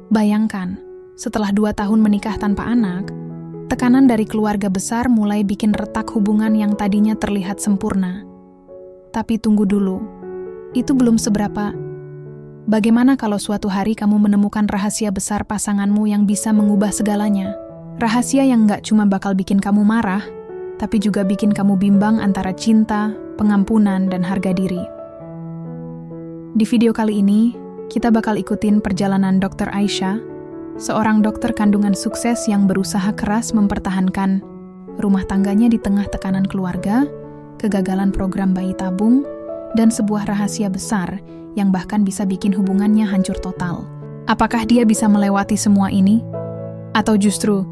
Bayangkan, setelah 2 tahun menikah tanpa anak, tekanan dari keluarga besar mulai bikin retak hubungan yang tadinya terlihat sempurna. Tapi tunggu dulu, itu belum seberapa. Bagaimana kalau suatu hari kamu menemukan rahasia besar pasanganmu yang bisa mengubah segalanya? Rahasia yang gak cuma bakal bikin kamu marah, tapi juga bikin kamu bimbang antara cinta, pengampunan, dan harga diri. Di video kali ini, kita bakal ikutin perjalanan Dr. Aisyah, seorang dokter kandungan sukses yang berusaha keras mempertahankan rumah tangganya di tengah tekanan keluarga, kegagalan program bayi tabung, dan sebuah rahasia besar yang bahkan bisa bikin hubungannya hancur total. Apakah dia bisa melewati semua ini? Atau justru,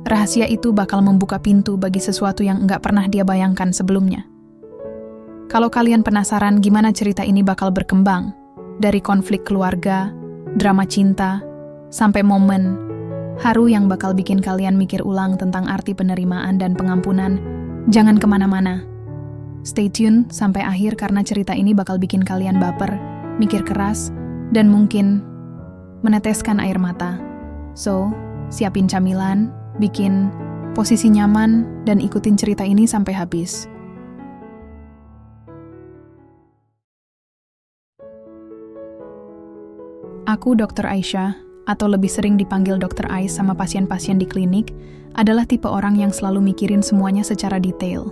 rahasia itu bakal membuka pintu bagi sesuatu yang nggak pernah dia bayangkan sebelumnya? Kalau kalian penasaran gimana cerita ini bakal berkembang, dari konflik keluarga, drama cinta, sampai momen haru yang bakal bikin kalian mikir ulang tentang arti penerimaan dan pengampunan, jangan kemana-mana. Stay tune sampai akhir karena cerita ini bakal bikin kalian baper, mikir keras, dan mungkin meneteskan air mata. So, siapin camilan, bikin posisi nyaman, dan ikutin cerita ini sampai habis. Aku Dr. Aisyah, atau lebih sering dipanggil Dr. Ais sama pasien-pasien di klinik, adalah tipe orang yang selalu mikirin semuanya secara detail.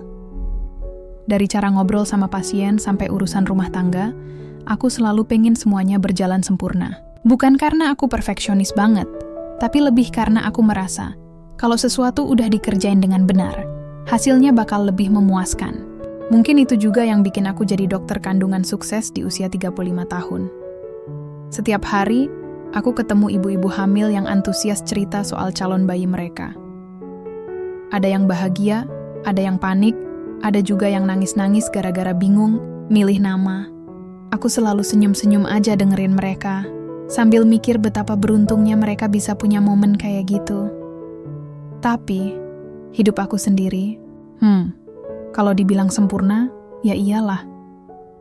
Dari cara ngobrol sama pasien sampai urusan rumah tangga, aku selalu pengen semuanya berjalan sempurna. Bukan karena aku perfeksionis banget, tapi lebih karena aku merasa, kalau sesuatu udah dikerjain dengan benar, hasilnya bakal lebih memuaskan. Mungkin itu juga yang bikin aku jadi dokter kandungan sukses di usia 35 tahun. Setiap hari, aku ketemu ibu-ibu hamil yang antusias cerita soal calon bayi mereka. Ada yang bahagia, ada yang panik, ada juga yang nangis-nangis gara-gara bingung milih nama. Aku selalu senyum-senyum aja dengerin mereka, sambil mikir betapa beruntungnya mereka bisa punya momen kayak gitu. Tapi, hidup aku sendiri, kalau dibilang sempurna, ya iyalah.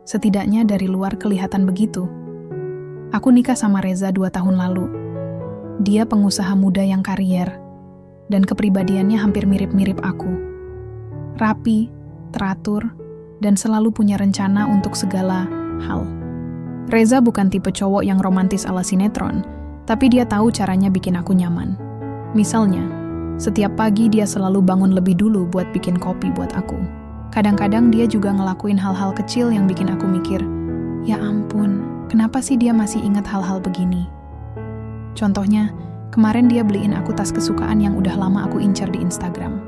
Setidaknya dari luar kelihatan begitu. Aku nikah sama Reza 2 tahun lalu. Dia pengusaha muda yang karier, dan kepribadiannya hampir mirip-mirip aku. Rapi, teratur, dan selalu punya rencana untuk segala hal. Reza bukan tipe cowok yang romantis ala sinetron, tapi dia tahu caranya bikin aku nyaman. Misalnya, setiap pagi dia selalu bangun lebih dulu buat bikin kopi buat aku. Kadang-kadang dia juga ngelakuin hal-hal kecil yang bikin aku mikir, ya ampun, kenapa sih dia masih ingat hal-hal begini? Contohnya, kemarin dia beliin aku tas kesukaan yang udah lama aku incar di Instagram.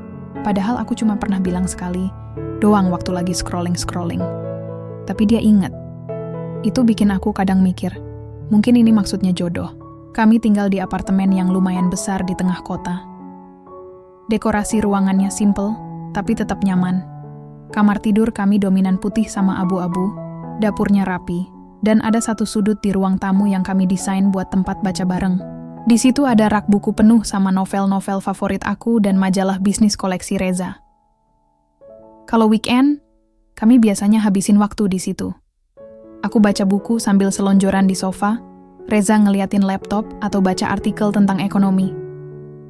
Padahal aku cuma pernah bilang sekali, doang waktu lagi scrolling. Tapi dia ingat. Itu bikin aku kadang mikir, mungkin ini maksudnya jodoh. Kami tinggal di apartemen yang lumayan besar di tengah kota. Dekorasi ruangannya simple, tapi tetap nyaman. Kamar tidur kami dominan putih sama abu-abu, dapurnya rapi, dan ada satu sudut di ruang tamu yang kami desain buat tempat baca bareng. Di situ ada rak buku penuh sama novel-novel favorit aku dan majalah bisnis koleksi Reza. Kalau weekend, kami biasanya habisin waktu di situ. Aku baca buku sambil selonjoran di sofa, Reza ngeliatin laptop atau baca artikel tentang ekonomi.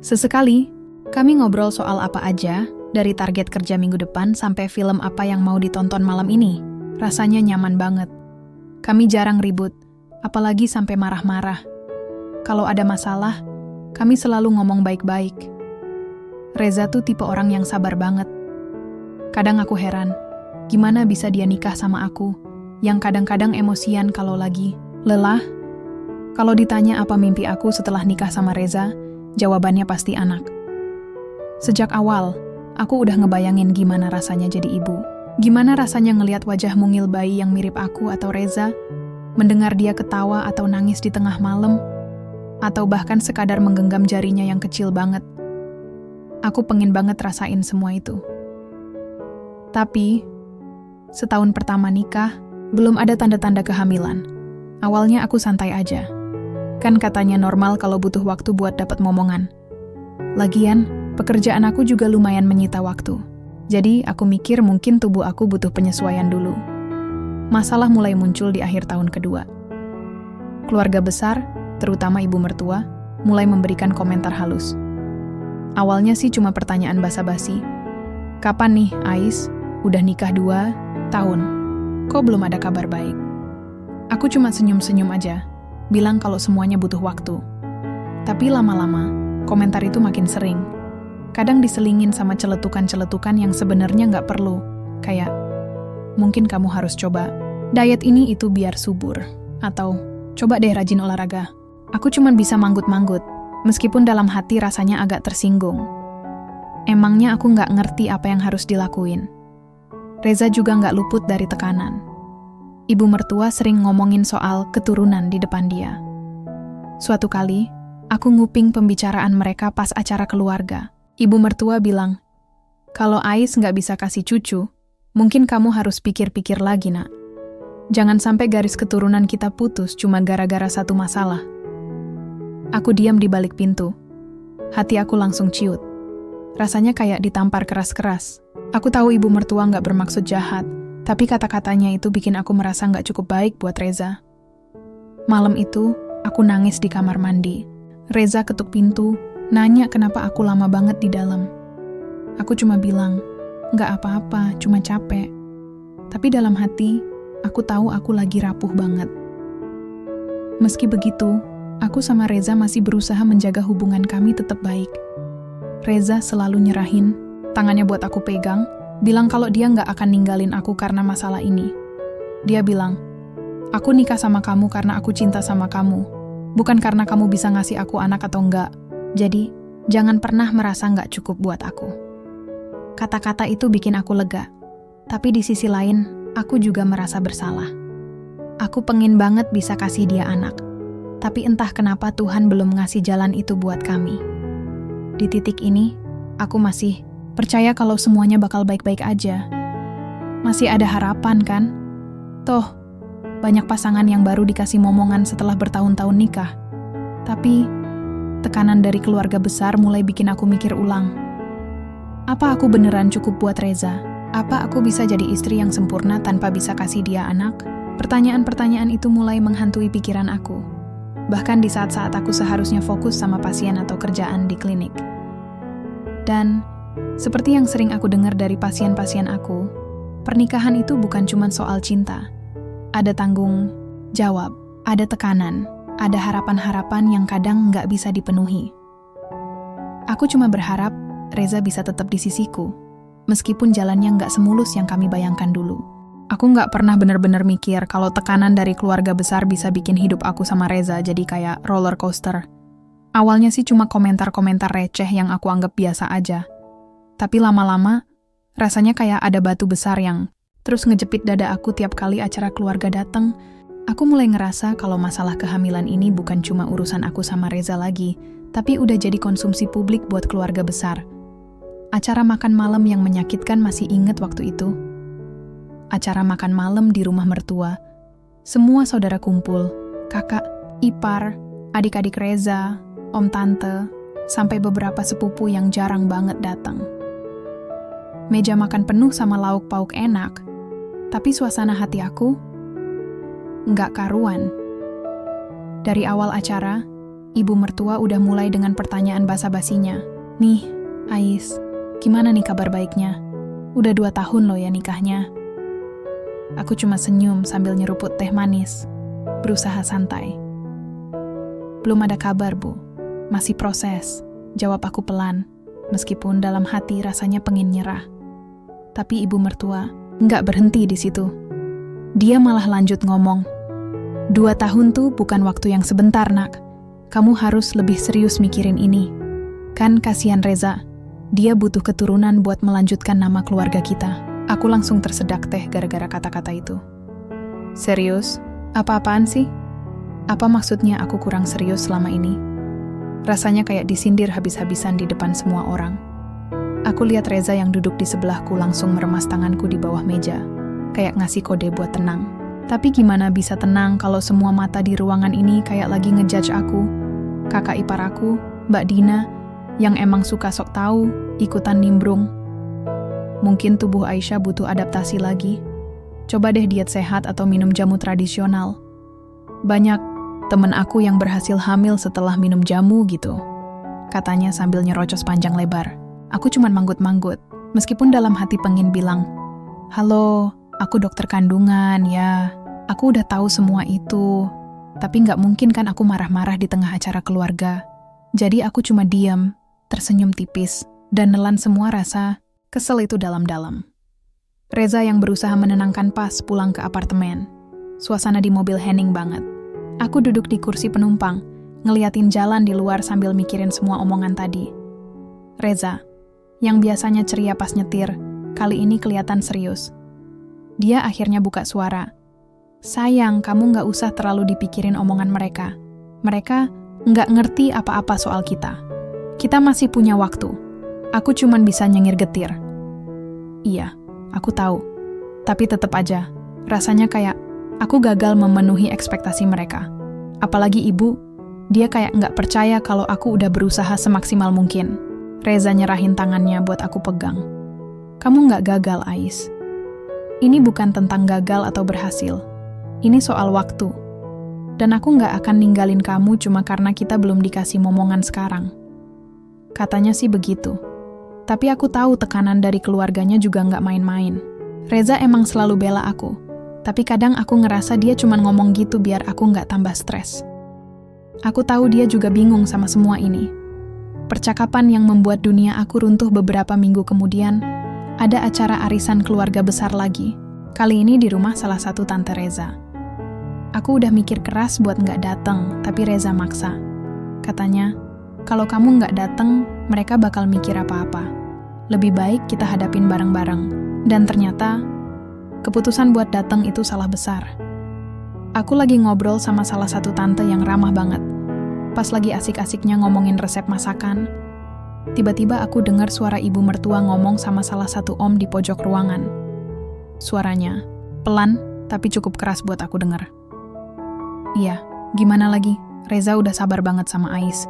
Sesekali, kami ngobrol soal apa aja, dari target kerja minggu depan sampai film apa yang mau ditonton malam ini. Rasanya nyaman banget. Kami jarang ribut, apalagi sampai marah-marah. Kalau ada masalah, kami selalu ngomong baik-baik. Reza tuh tipe orang yang sabar banget. Kadang aku heran, gimana bisa dia nikah sama aku, yang kadang-kadang emosian kalau lagi lelah. Kalau ditanya apa mimpi aku setelah nikah sama Reza, jawabannya pasti anak. Sejak awal, aku udah ngebayangin gimana rasanya jadi ibu. Gimana rasanya ngelihat wajah mungil bayi yang mirip aku atau Reza, mendengar dia ketawa atau nangis di tengah malam, atau bahkan sekadar menggenggam jarinya yang kecil banget. Aku pengen banget rasain semua itu. Tapi, setahun pertama nikah, belum ada tanda-tanda kehamilan. Awalnya aku santai aja. Kan katanya normal kalau butuh waktu buat dapat momongan. Lagian, pekerjaan aku juga lumayan menyita waktu. Jadi, aku mikir mungkin tubuh aku butuh penyesuaian dulu. Masalah mulai muncul di akhir tahun kedua. Keluarga besar, terutama ibu mertua, mulai memberikan komentar halus. Awalnya sih cuma pertanyaan basa-basi. Kapan nih, Ais? Udah nikah 2 tahun. Kok belum ada kabar baik? Aku cuma senyum-senyum aja, bilang kalau semuanya butuh waktu. Tapi lama-lama, komentar itu makin sering. Kadang diselingin sama celetukan-celetukan yang sebenarnya nggak perlu. Kayak, mungkin kamu harus coba diet ini itu biar subur. Atau, coba deh rajin olahraga. Aku cuma bisa manggut-manggut, meskipun dalam hati rasanya agak tersinggung. Emangnya aku nggak ngerti apa yang harus dilakuin. Reza juga nggak luput dari tekanan. Ibu mertua sering ngomongin soal keturunan di depan dia. Suatu kali, aku nguping pembicaraan mereka pas acara keluarga. Ibu mertua bilang, kalau Ais nggak bisa kasih cucu, mungkin kamu harus pikir-pikir lagi, nak. Jangan sampai garis keturunan kita putus cuma gara-gara satu masalah. Aku diam di balik pintu. Hati aku langsung ciut. Rasanya kayak ditampar keras-keras. Aku tahu ibu mertua nggak bermaksud jahat, tapi kata-katanya itu bikin aku merasa nggak cukup baik buat Reza. Malam itu, aku nangis di kamar mandi. Reza ketuk pintu, nanya kenapa aku lama banget di dalam. Aku cuma bilang, nggak apa-apa, cuma capek. Tapi dalam hati, aku tahu aku lagi rapuh banget. Meski begitu, aku sama Reza masih berusaha menjaga hubungan kami tetap baik. Reza selalu nyerahin, tangannya buat aku pegang, bilang kalau dia nggak akan ninggalin aku karena masalah ini. Dia bilang, aku nikah sama kamu karena aku cinta sama kamu, bukan karena kamu bisa ngasih aku anak atau enggak. Jadi, jangan pernah merasa nggak cukup buat aku. Kata-kata itu bikin aku lega. Tapi di sisi lain, aku juga merasa bersalah. Aku pengen banget bisa kasih dia anak. Tapi entah kenapa Tuhan belum ngasih jalan itu buat kami. Di titik ini, aku masih percaya kalau semuanya bakal baik-baik aja. Masih ada harapan kan? Toh, banyak pasangan yang baru dikasih momongan setelah bertahun-tahun nikah. Tapi, tekanan dari keluarga besar mulai bikin aku mikir ulang. Apa aku beneran cukup buat Reza? Apa aku bisa jadi istri yang sempurna tanpa bisa kasih dia anak? Pertanyaan-pertanyaan itu mulai menghantui pikiran aku. Bahkan di saat-saat aku seharusnya fokus sama pasien atau kerjaan di klinik. Dan, seperti yang sering aku dengar dari pasien-pasien aku, pernikahan itu bukan cuma soal cinta. Ada tanggung jawab, ada tekanan, ada harapan-harapan yang kadang nggak bisa dipenuhi. Aku cuma berharap Reza bisa tetap di sisiku, meskipun jalannya nggak semulus yang kami bayangkan dulu. Aku nggak pernah benar-benar mikir kalau tekanan dari keluarga besar bisa bikin hidup aku sama Reza jadi kayak roller coaster. Awalnya sih cuma komentar-komentar receh yang aku anggap biasa aja. Tapi lama-lama, rasanya kayak ada batu besar yang terus ngejepit dada aku tiap kali acara keluarga datang. Aku mulai ngerasa kalau masalah kehamilan ini bukan cuma urusan aku sama Reza lagi, tapi udah jadi konsumsi publik buat keluarga besar. Acara makan malam yang menyakitkan masih inget waktu itu. Acara makan malam di rumah mertua. Semua saudara kumpul, kakak, ipar, adik-adik Reza, om tante, sampai beberapa sepupu yang jarang banget datang. Meja makan penuh sama lauk pauk enak, tapi suasana hati aku nggak karuan. Dari awal acara, ibu mertua udah mulai dengan pertanyaan basa-basinya. Nih, Ais, gimana nih kabar baiknya? Udah 2 tahun loh ya nikahnya. Aku cuma senyum sambil nyeruput teh manis, berusaha santai. Belum ada kabar, Bu. Masih proses, jawab aku pelan, meskipun dalam hati rasanya pengen nyerah. Tapi ibu mertua nggak berhenti di situ. Dia malah lanjut ngomong, 2 tahun tuh bukan waktu yang sebentar, nak. Kamu harus lebih serius mikirin ini. Kan kasihan Reza, dia butuh keturunan buat melanjutkan nama keluarga kita. Aku langsung tersedak teh gara-gara kata-kata itu. Serius? Apa-apaan sih? Apa maksudnya aku kurang serius selama ini? Rasanya kayak disindir habis-habisan di depan semua orang. Aku lihat Reza yang duduk di sebelahku langsung meremas tanganku di bawah meja, kayak ngasih kode buat tenang. Tapi gimana bisa tenang kalau semua mata di ruangan ini kayak lagi ngejudge aku? Kakak ipar aku, Mbak Dina, yang emang suka sok tahu, ikutan nimbrung. Mungkin tubuh Aisyah butuh adaptasi lagi. Coba deh diet sehat atau minum jamu tradisional. Banyak Temen aku yang berhasil hamil setelah minum jamu gitu. Katanya sambil nyerocos panjang lebar. Aku cuman manggut-manggut, meskipun dalam hati pengen bilang, "Halo, aku dokter kandungan ya. Aku udah tahu semua itu." Tapi nggak mungkin kan aku marah-marah di tengah acara keluarga. Jadi aku cuma diam, tersenyum tipis, dan nelan semua rasa kesel itu dalam-dalam. Reza yang berusaha menenangkan Pas pulang ke apartemen. Suasana di mobil hening banget. Aku duduk di kursi penumpang, ngeliatin jalan di luar sambil mikirin semua omongan tadi. Reza, yang biasanya ceria pas nyetir, kali ini kelihatan serius. Dia akhirnya buka suara. "Sayang, kamu nggak usah terlalu dipikirin omongan mereka. Mereka nggak ngerti apa-apa soal kita. Kita masih punya waktu. Aku cuman bisa nyengir getir." Iya, aku tahu. Tapi tetap aja, rasanya kayak aku gagal memenuhi ekspektasi mereka. Apalagi ibu, dia kayak nggak percaya kalau aku udah berusaha semaksimal mungkin. Reza nyerahin tangannya buat aku pegang. "Kamu nggak gagal, Ais. Ini bukan tentang gagal atau berhasil. Ini soal waktu. Dan aku nggak akan ninggalin kamu cuma karena kita belum dikasih momongan sekarang." Katanya sih begitu. Tapi aku tahu tekanan dari keluarganya juga nggak main-main. Reza emang selalu bela aku. Tapi kadang aku ngerasa dia cuma ngomong gitu biar aku nggak tambah stres. Aku tahu dia juga bingung sama semua ini. Percakapan yang membuat dunia aku runtuh beberapa minggu kemudian, ada acara arisan keluarga besar lagi. Kali ini di rumah salah satu tante Reza. Aku udah mikir keras buat nggak datang, tapi Reza maksa. Katanya, "Kalau kamu nggak datang, mereka bakal mikir apa-apa. Lebih baik kita hadapin bareng-bareng." Dan ternyata, keputusan buat datang itu salah besar. Aku lagi ngobrol sama salah satu tante yang ramah banget. Pas lagi asik-asiknya ngomongin resep masakan, tiba-tiba aku dengar suara ibu mertua ngomong sama salah satu om di pojok ruangan. Suaranya pelan, tapi cukup keras buat aku dengar. "Iya, gimana lagi? Reza udah sabar banget sama Ais.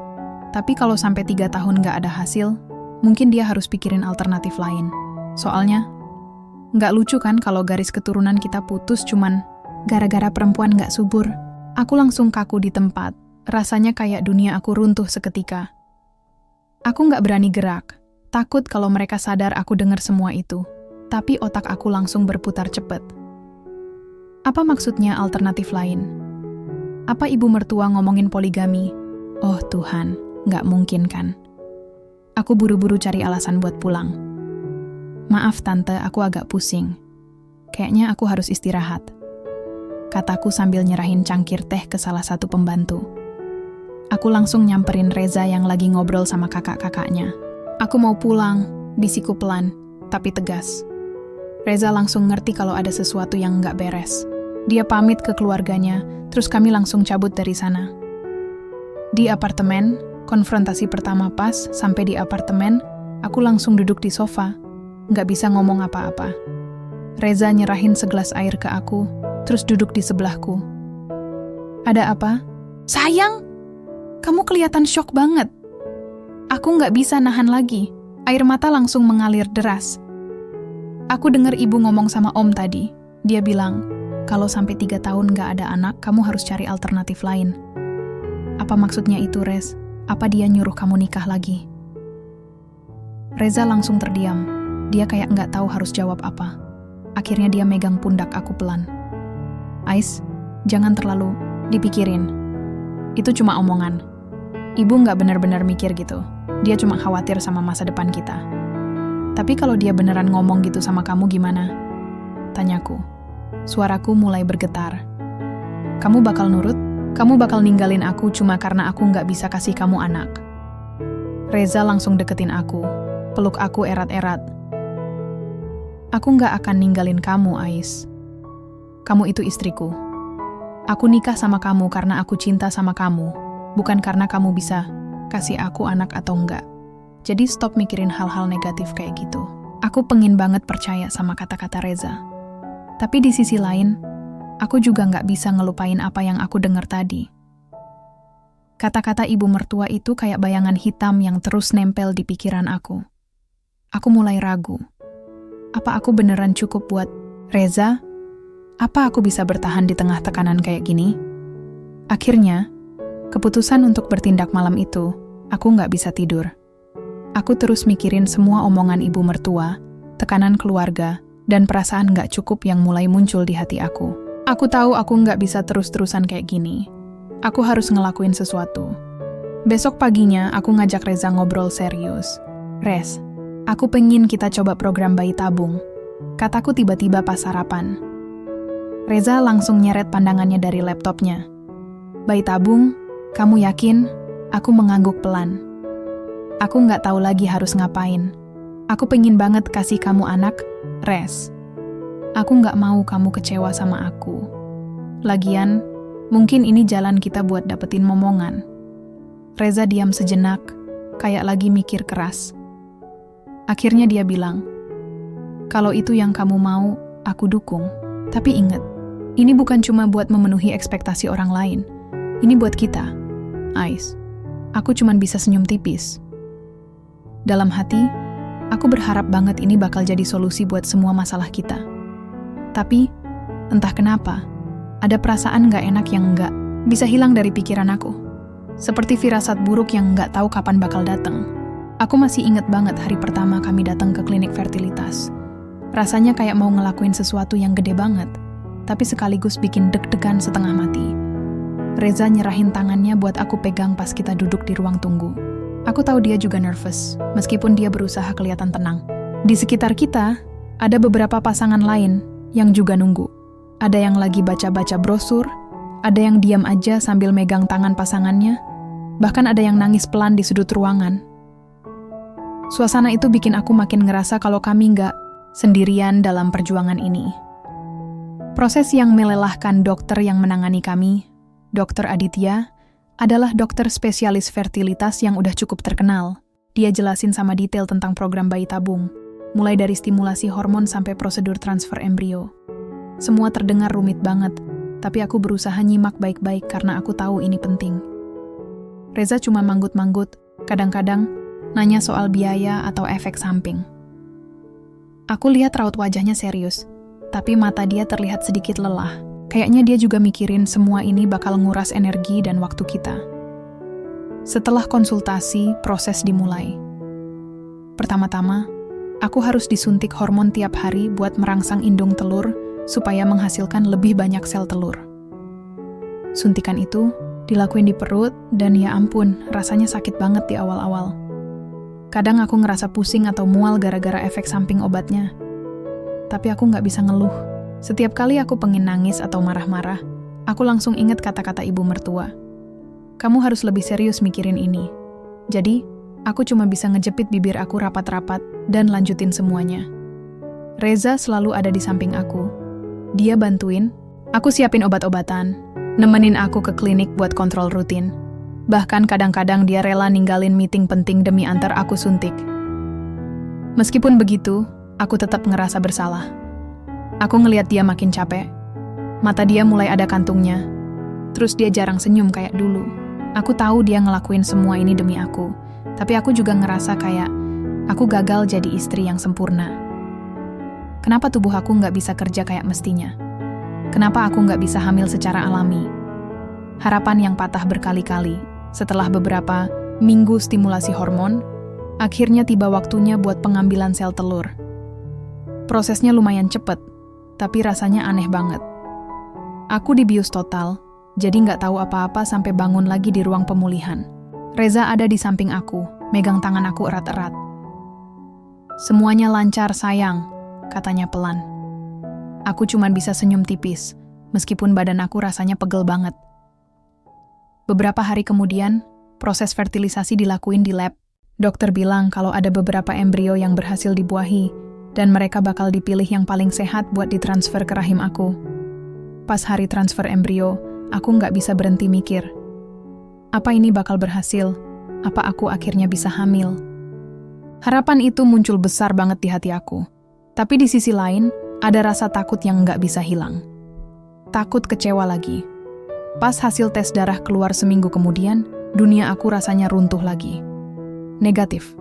Tapi kalau sampai 3 tahun nggak ada hasil, mungkin dia harus pikirin alternatif lain. Soalnya, nggak lucu kan kalau garis keturunan kita putus cuman gara-gara perempuan nggak subur." Aku langsung kaku di tempat. Rasanya kayak dunia aku runtuh seketika. Aku nggak berani gerak. Takut kalau mereka sadar aku dengar semua itu. Tapi otak aku langsung berputar cepet. Apa maksudnya alternatif lain? Apa ibu mertua ngomongin poligami? Oh Tuhan, nggak mungkin kan? Aku buru-buru cari alasan buat pulang. "Maaf tante, aku agak pusing. Kayaknya aku harus istirahat," kataku sambil nyerahin cangkir teh ke salah satu pembantu. Aku langsung nyamperin Reza yang lagi ngobrol sama kakak-kakaknya. "Aku mau pulang," bisikku pelan, tapi tegas. Reza langsung ngerti kalau ada sesuatu yang nggak beres. Dia pamit ke keluarganya, terus kami langsung cabut dari sana. Di apartemen, konfrontasi pertama pas, sampai di apartemen, aku langsung duduk di sofa, nggak bisa ngomong apa-apa. Reza nyerahin segelas air ke aku, terus duduk di sebelahku. "Ada apa?" "Sayang, kamu kelihatan syok banget." Aku nggak bisa nahan lagi, air mata langsung mengalir deras. Aku dengar ibu ngomong sama om tadi. Dia bilang, kalau sampai 3 tahun nggak ada anak, kamu harus cari alternatif lain. Apa maksudnya itu, Rez? Apa dia nyuruh kamu nikah lagi? Reza langsung terdiam. Dia kayak nggak tahu harus jawab apa. Akhirnya dia megang pundak aku pelan. "Ais, jangan terlalu dipikirin. Itu cuma omongan. Ibu nggak benar-benar mikir gitu. Dia cuma khawatir sama masa depan kita. Tapi kalau dia beneran ngomong gitu sama kamu gimana?" Tanyaku. Suaraku mulai bergetar. "Kamu bakal nurut? Kamu bakal ninggalin aku cuma karena aku nggak bisa kasih kamu anak?" Reza langsung deketin aku, peluk aku erat-erat. "Aku nggak akan ninggalin kamu, Ais. Kamu itu istriku. Aku nikah sama kamu karena aku cinta sama kamu, bukan karena kamu bisa kasih aku anak atau enggak. Jadi stop mikirin hal-hal negatif kayak gitu." Aku pengen banget percaya sama kata-kata Reza. Tapi di sisi lain, aku juga nggak bisa ngelupain apa yang aku dengar tadi. Kata-kata ibu mertua itu kayak bayangan hitam yang terus nempel di pikiran aku. Aku mulai ragu. Apa aku beneran cukup buat Reza? Apa aku bisa bertahan di tengah tekanan kayak gini? Akhirnya, keputusan untuk bertindak malam itu, aku nggak bisa tidur. Aku terus mikirin semua omongan ibu mertua, tekanan keluarga, dan perasaan nggak cukup yang mulai muncul di hati aku. Aku tahu aku nggak bisa terus-terusan kayak gini. Aku harus ngelakuin sesuatu. Besok paginya, aku ngajak Reza ngobrol serius. "Rez, aku pengen kita coba program bayi tabung," kataku tiba-tiba pas sarapan. Reza langsung nyeret pandangannya dari laptopnya. "Bayi tabung? Kamu yakin?" Aku mengangguk pelan. Aku nggak tahu lagi harus ngapain. Aku pengen banget kasih kamu anak, Rez. Aku nggak mau kamu kecewa sama aku. Lagian, mungkin ini jalan kita buat dapetin momongan. Reza diam sejenak, kayak lagi mikir keras. Akhirnya dia bilang, "Kalau itu yang kamu mau, aku dukung. Tapi ingat, ini bukan cuma buat memenuhi ekspektasi orang lain. Ini buat kita, Ais." Aku cuman bisa senyum tipis. Dalam hati, aku berharap banget ini bakal jadi solusi buat semua masalah kita. Tapi, entah kenapa, ada perasaan gak enak yang gak bisa hilang dari pikiran aku. Seperti firasat buruk yang gak tahu kapan bakal datang. Aku masih inget banget hari pertama kami datang ke klinik fertilitas. Rasanya kayak mau ngelakuin sesuatu yang gede banget, tapi sekaligus bikin deg-degan setengah mati. Reza nyerahin tangannya buat aku pegang pas kita duduk di ruang tunggu. Aku tahu dia juga nervous, meskipun dia berusaha kelihatan tenang. Di sekitar kita, ada beberapa pasangan lain yang juga nunggu. Ada yang lagi baca-baca brosur, ada yang diam aja sambil megang tangan pasangannya, bahkan ada yang nangis pelan di sudut ruangan. Suasana itu bikin aku makin ngerasa kalau kami nggak sendirian dalam perjuangan ini. Proses yang melelahkan dokter yang menangani kami, Dr. Aditya, adalah dokter spesialis fertilitas yang udah cukup terkenal. Dia jelasin sama detail tentang program bayi tabung, mulai dari stimulasi hormon sampai prosedur transfer embrio. Semua terdengar rumit banget, tapi aku berusaha nyimak baik-baik karena aku tahu ini penting. Reza cuma manggut-manggut, kadang-kadang nanya soal biaya atau efek samping. Aku lihat raut wajahnya serius, tapi mata dia terlihat sedikit lelah. Kayaknya dia juga mikirin semua ini bakal nguras energi dan waktu kita. Setelah konsultasi, proses dimulai. Pertama-tama, aku harus disuntik hormon tiap hari buat merangsang indung telur supaya menghasilkan lebih banyak sel telur. Suntikan itu dilakuin di perut dan ya ampun, rasanya sakit banget di awal-awal. Kadang aku ngerasa pusing atau mual gara-gara efek samping obatnya. Tapi aku nggak bisa ngeluh. Setiap kali aku pengen nangis atau marah-marah, aku langsung inget kata-kata ibu mertua. "Kamu harus lebih serius mikirin ini." Jadi, aku cuma bisa ngejepit bibir aku rapat-rapat dan lanjutin semuanya. Reza selalu ada di samping aku. Dia bantuin, aku siapin obat-obatan, nemenin aku ke klinik buat kontrol rutin. Bahkan kadang-kadang dia rela ninggalin meeting penting demi antar aku suntik. Meskipun begitu, aku tetap ngerasa bersalah. Aku ngeliat dia makin capek. Mata dia mulai ada kantungnya. Terus dia jarang senyum kayak dulu. Aku tahu dia ngelakuin semua ini demi aku. Tapi aku juga ngerasa kayak aku gagal jadi istri yang sempurna. Kenapa tubuh aku nggak bisa kerja kayak mestinya? Kenapa aku nggak bisa hamil secara alami? Harapan yang patah berkali-kali. Setelah beberapa minggu stimulasi hormon, akhirnya tiba waktunya buat pengambilan sel telur. Prosesnya lumayan cepet, tapi rasanya aneh banget. Aku dibius total, jadi nggak tahu apa-apa sampai bangun lagi di ruang pemulihan. Reza ada di samping aku, megang tangan aku erat-erat. "Semuanya lancar, sayang," katanya pelan. Aku cuma bisa senyum tipis, meskipun badan aku rasanya pegel banget. Beberapa hari kemudian, proses fertilisasi dilakuin di lab. Dokter bilang kalau ada beberapa embrio yang berhasil dibuahi, dan mereka bakal dipilih yang paling sehat buat ditransfer ke rahim aku. Pas hari transfer embrio, aku nggak bisa berhenti mikir. Apa ini bakal berhasil? Apa aku akhirnya bisa hamil? Harapan itu muncul besar banget di hati aku. Tapi di sisi lain, ada rasa takut yang nggak bisa hilang. Takut kecewa lagi. Pas hasil tes darah keluar seminggu kemudian, dunia aku rasanya runtuh lagi. Negatif.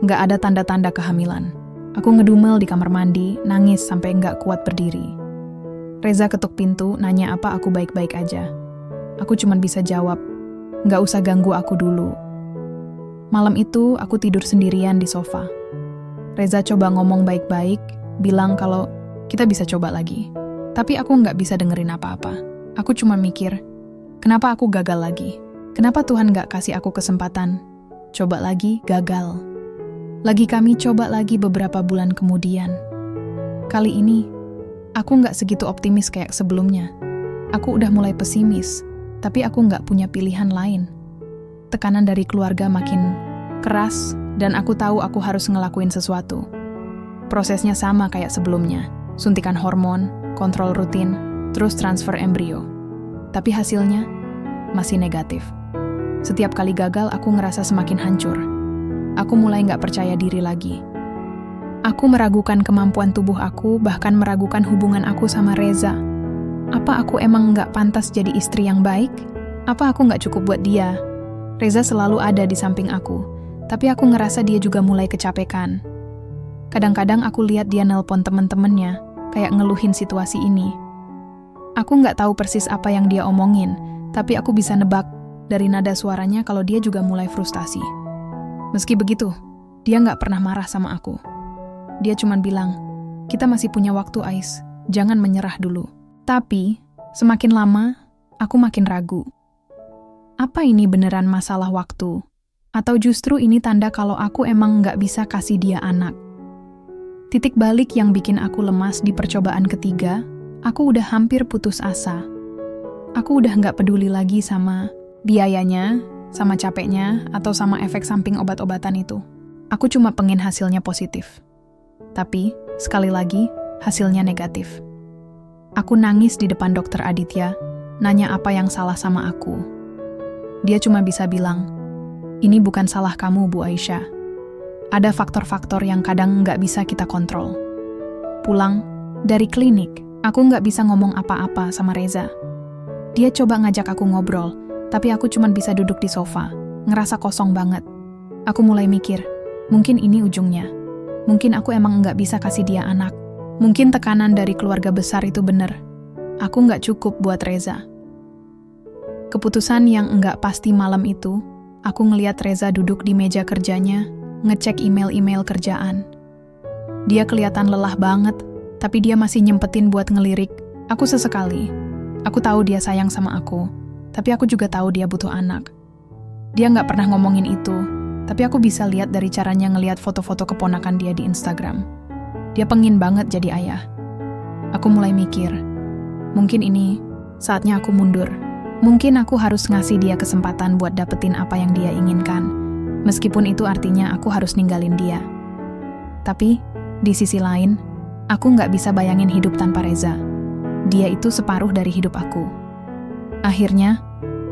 Nggak ada tanda-tanda kehamilan. Aku ngedumel di kamar mandi, nangis sampai nggak kuat berdiri. Reza ketuk pintu, nanya apa aku baik-baik aja. Aku cuma bisa jawab, "Nggak usah ganggu aku dulu." Malam itu, aku tidur sendirian di sofa. Reza coba ngomong baik-baik, bilang kalau kita bisa coba lagi. Tapi aku nggak bisa dengerin apa-apa. Aku cuma mikir, kenapa aku gagal lagi? Kenapa Tuhan nggak kasih aku kesempatan? Coba lagi, gagal. Lagi kami coba lagi beberapa bulan kemudian. Kali ini, aku nggak segitu optimis kayak sebelumnya. Aku udah mulai pesimis, tapi aku nggak punya pilihan lain. Tekanan dari keluarga makin keras, dan aku tahu aku harus ngelakuin sesuatu. Prosesnya sama kayak sebelumnya, suntikan hormon, kontrol rutin, terus transfer embrio. Tapi hasilnya masih negatif. Setiap kali gagal, aku ngerasa semakin hancur. Aku mulai nggak percaya diri lagi. Aku meragukan kemampuan tubuh aku, bahkan meragukan hubungan aku sama Reza. Apa aku emang nggak pantas jadi istri yang baik? Apa aku nggak cukup buat dia? Reza selalu ada di samping aku, tapi aku ngerasa dia juga mulai kecapekan. Kadang-kadang aku lihat dia nelpon temen-temennya, kayak ngeluhin situasi ini. Aku nggak tahu persis apa yang dia omongin, tapi aku bisa nebak dari nada suaranya kalau dia juga mulai frustasi. Meski begitu, dia nggak pernah marah sama aku. Dia cuma bilang, "Kita masih punya waktu, Ais. Jangan menyerah dulu." Tapi, semakin lama, aku makin ragu. Apa ini beneran masalah waktu? Atau justru ini tanda kalau aku emang nggak bisa kasih dia anak? Titik balik yang bikin aku lemas di percobaan ketiga, aku udah hampir putus asa. Aku udah nggak peduli lagi sama biayanya, sama capeknya, atau sama efek samping obat-obatan itu. Aku cuma pengen hasilnya positif. Tapi, sekali lagi, hasilnya negatif. Aku nangis di depan dokter Aditya, nanya apa yang salah sama aku. Dia cuma bisa bilang, "Ini bukan salah kamu, Bu Aisyah. Ada faktor-faktor yang kadang nggak bisa kita kontrol." Pulang dari klinik, aku nggak bisa ngomong apa-apa sama Reza. Dia coba ngajak aku ngobrol, tapi aku cuma bisa duduk di sofa, ngerasa kosong banget. Aku mulai mikir, mungkin ini ujungnya. Mungkin aku emang nggak bisa kasih dia anak. Mungkin tekanan dari keluarga besar itu bener. Aku nggak cukup buat Reza. Keputusan yang nggak pasti malam itu, aku ngeliat Reza duduk di meja kerjanya, ngecek email-email kerjaan. Dia kelihatan lelah banget, tapi dia masih nyempetin buat ngelirik aku sesekali. Aku tahu dia sayang sama aku, tapi aku juga tahu dia butuh anak. Dia nggak pernah ngomongin itu, tapi aku bisa lihat dari caranya ngeliat foto-foto keponakan dia di Instagram. Dia pengen banget jadi ayah. Aku mulai mikir, mungkin ini saatnya aku mundur. Mungkin aku harus ngasih dia kesempatan buat dapetin apa yang dia inginkan, meskipun itu artinya aku harus ninggalin dia. Tapi, di sisi lain, aku nggak bisa bayangin hidup tanpa Reza. Dia itu separuh dari hidup aku. Akhirnya,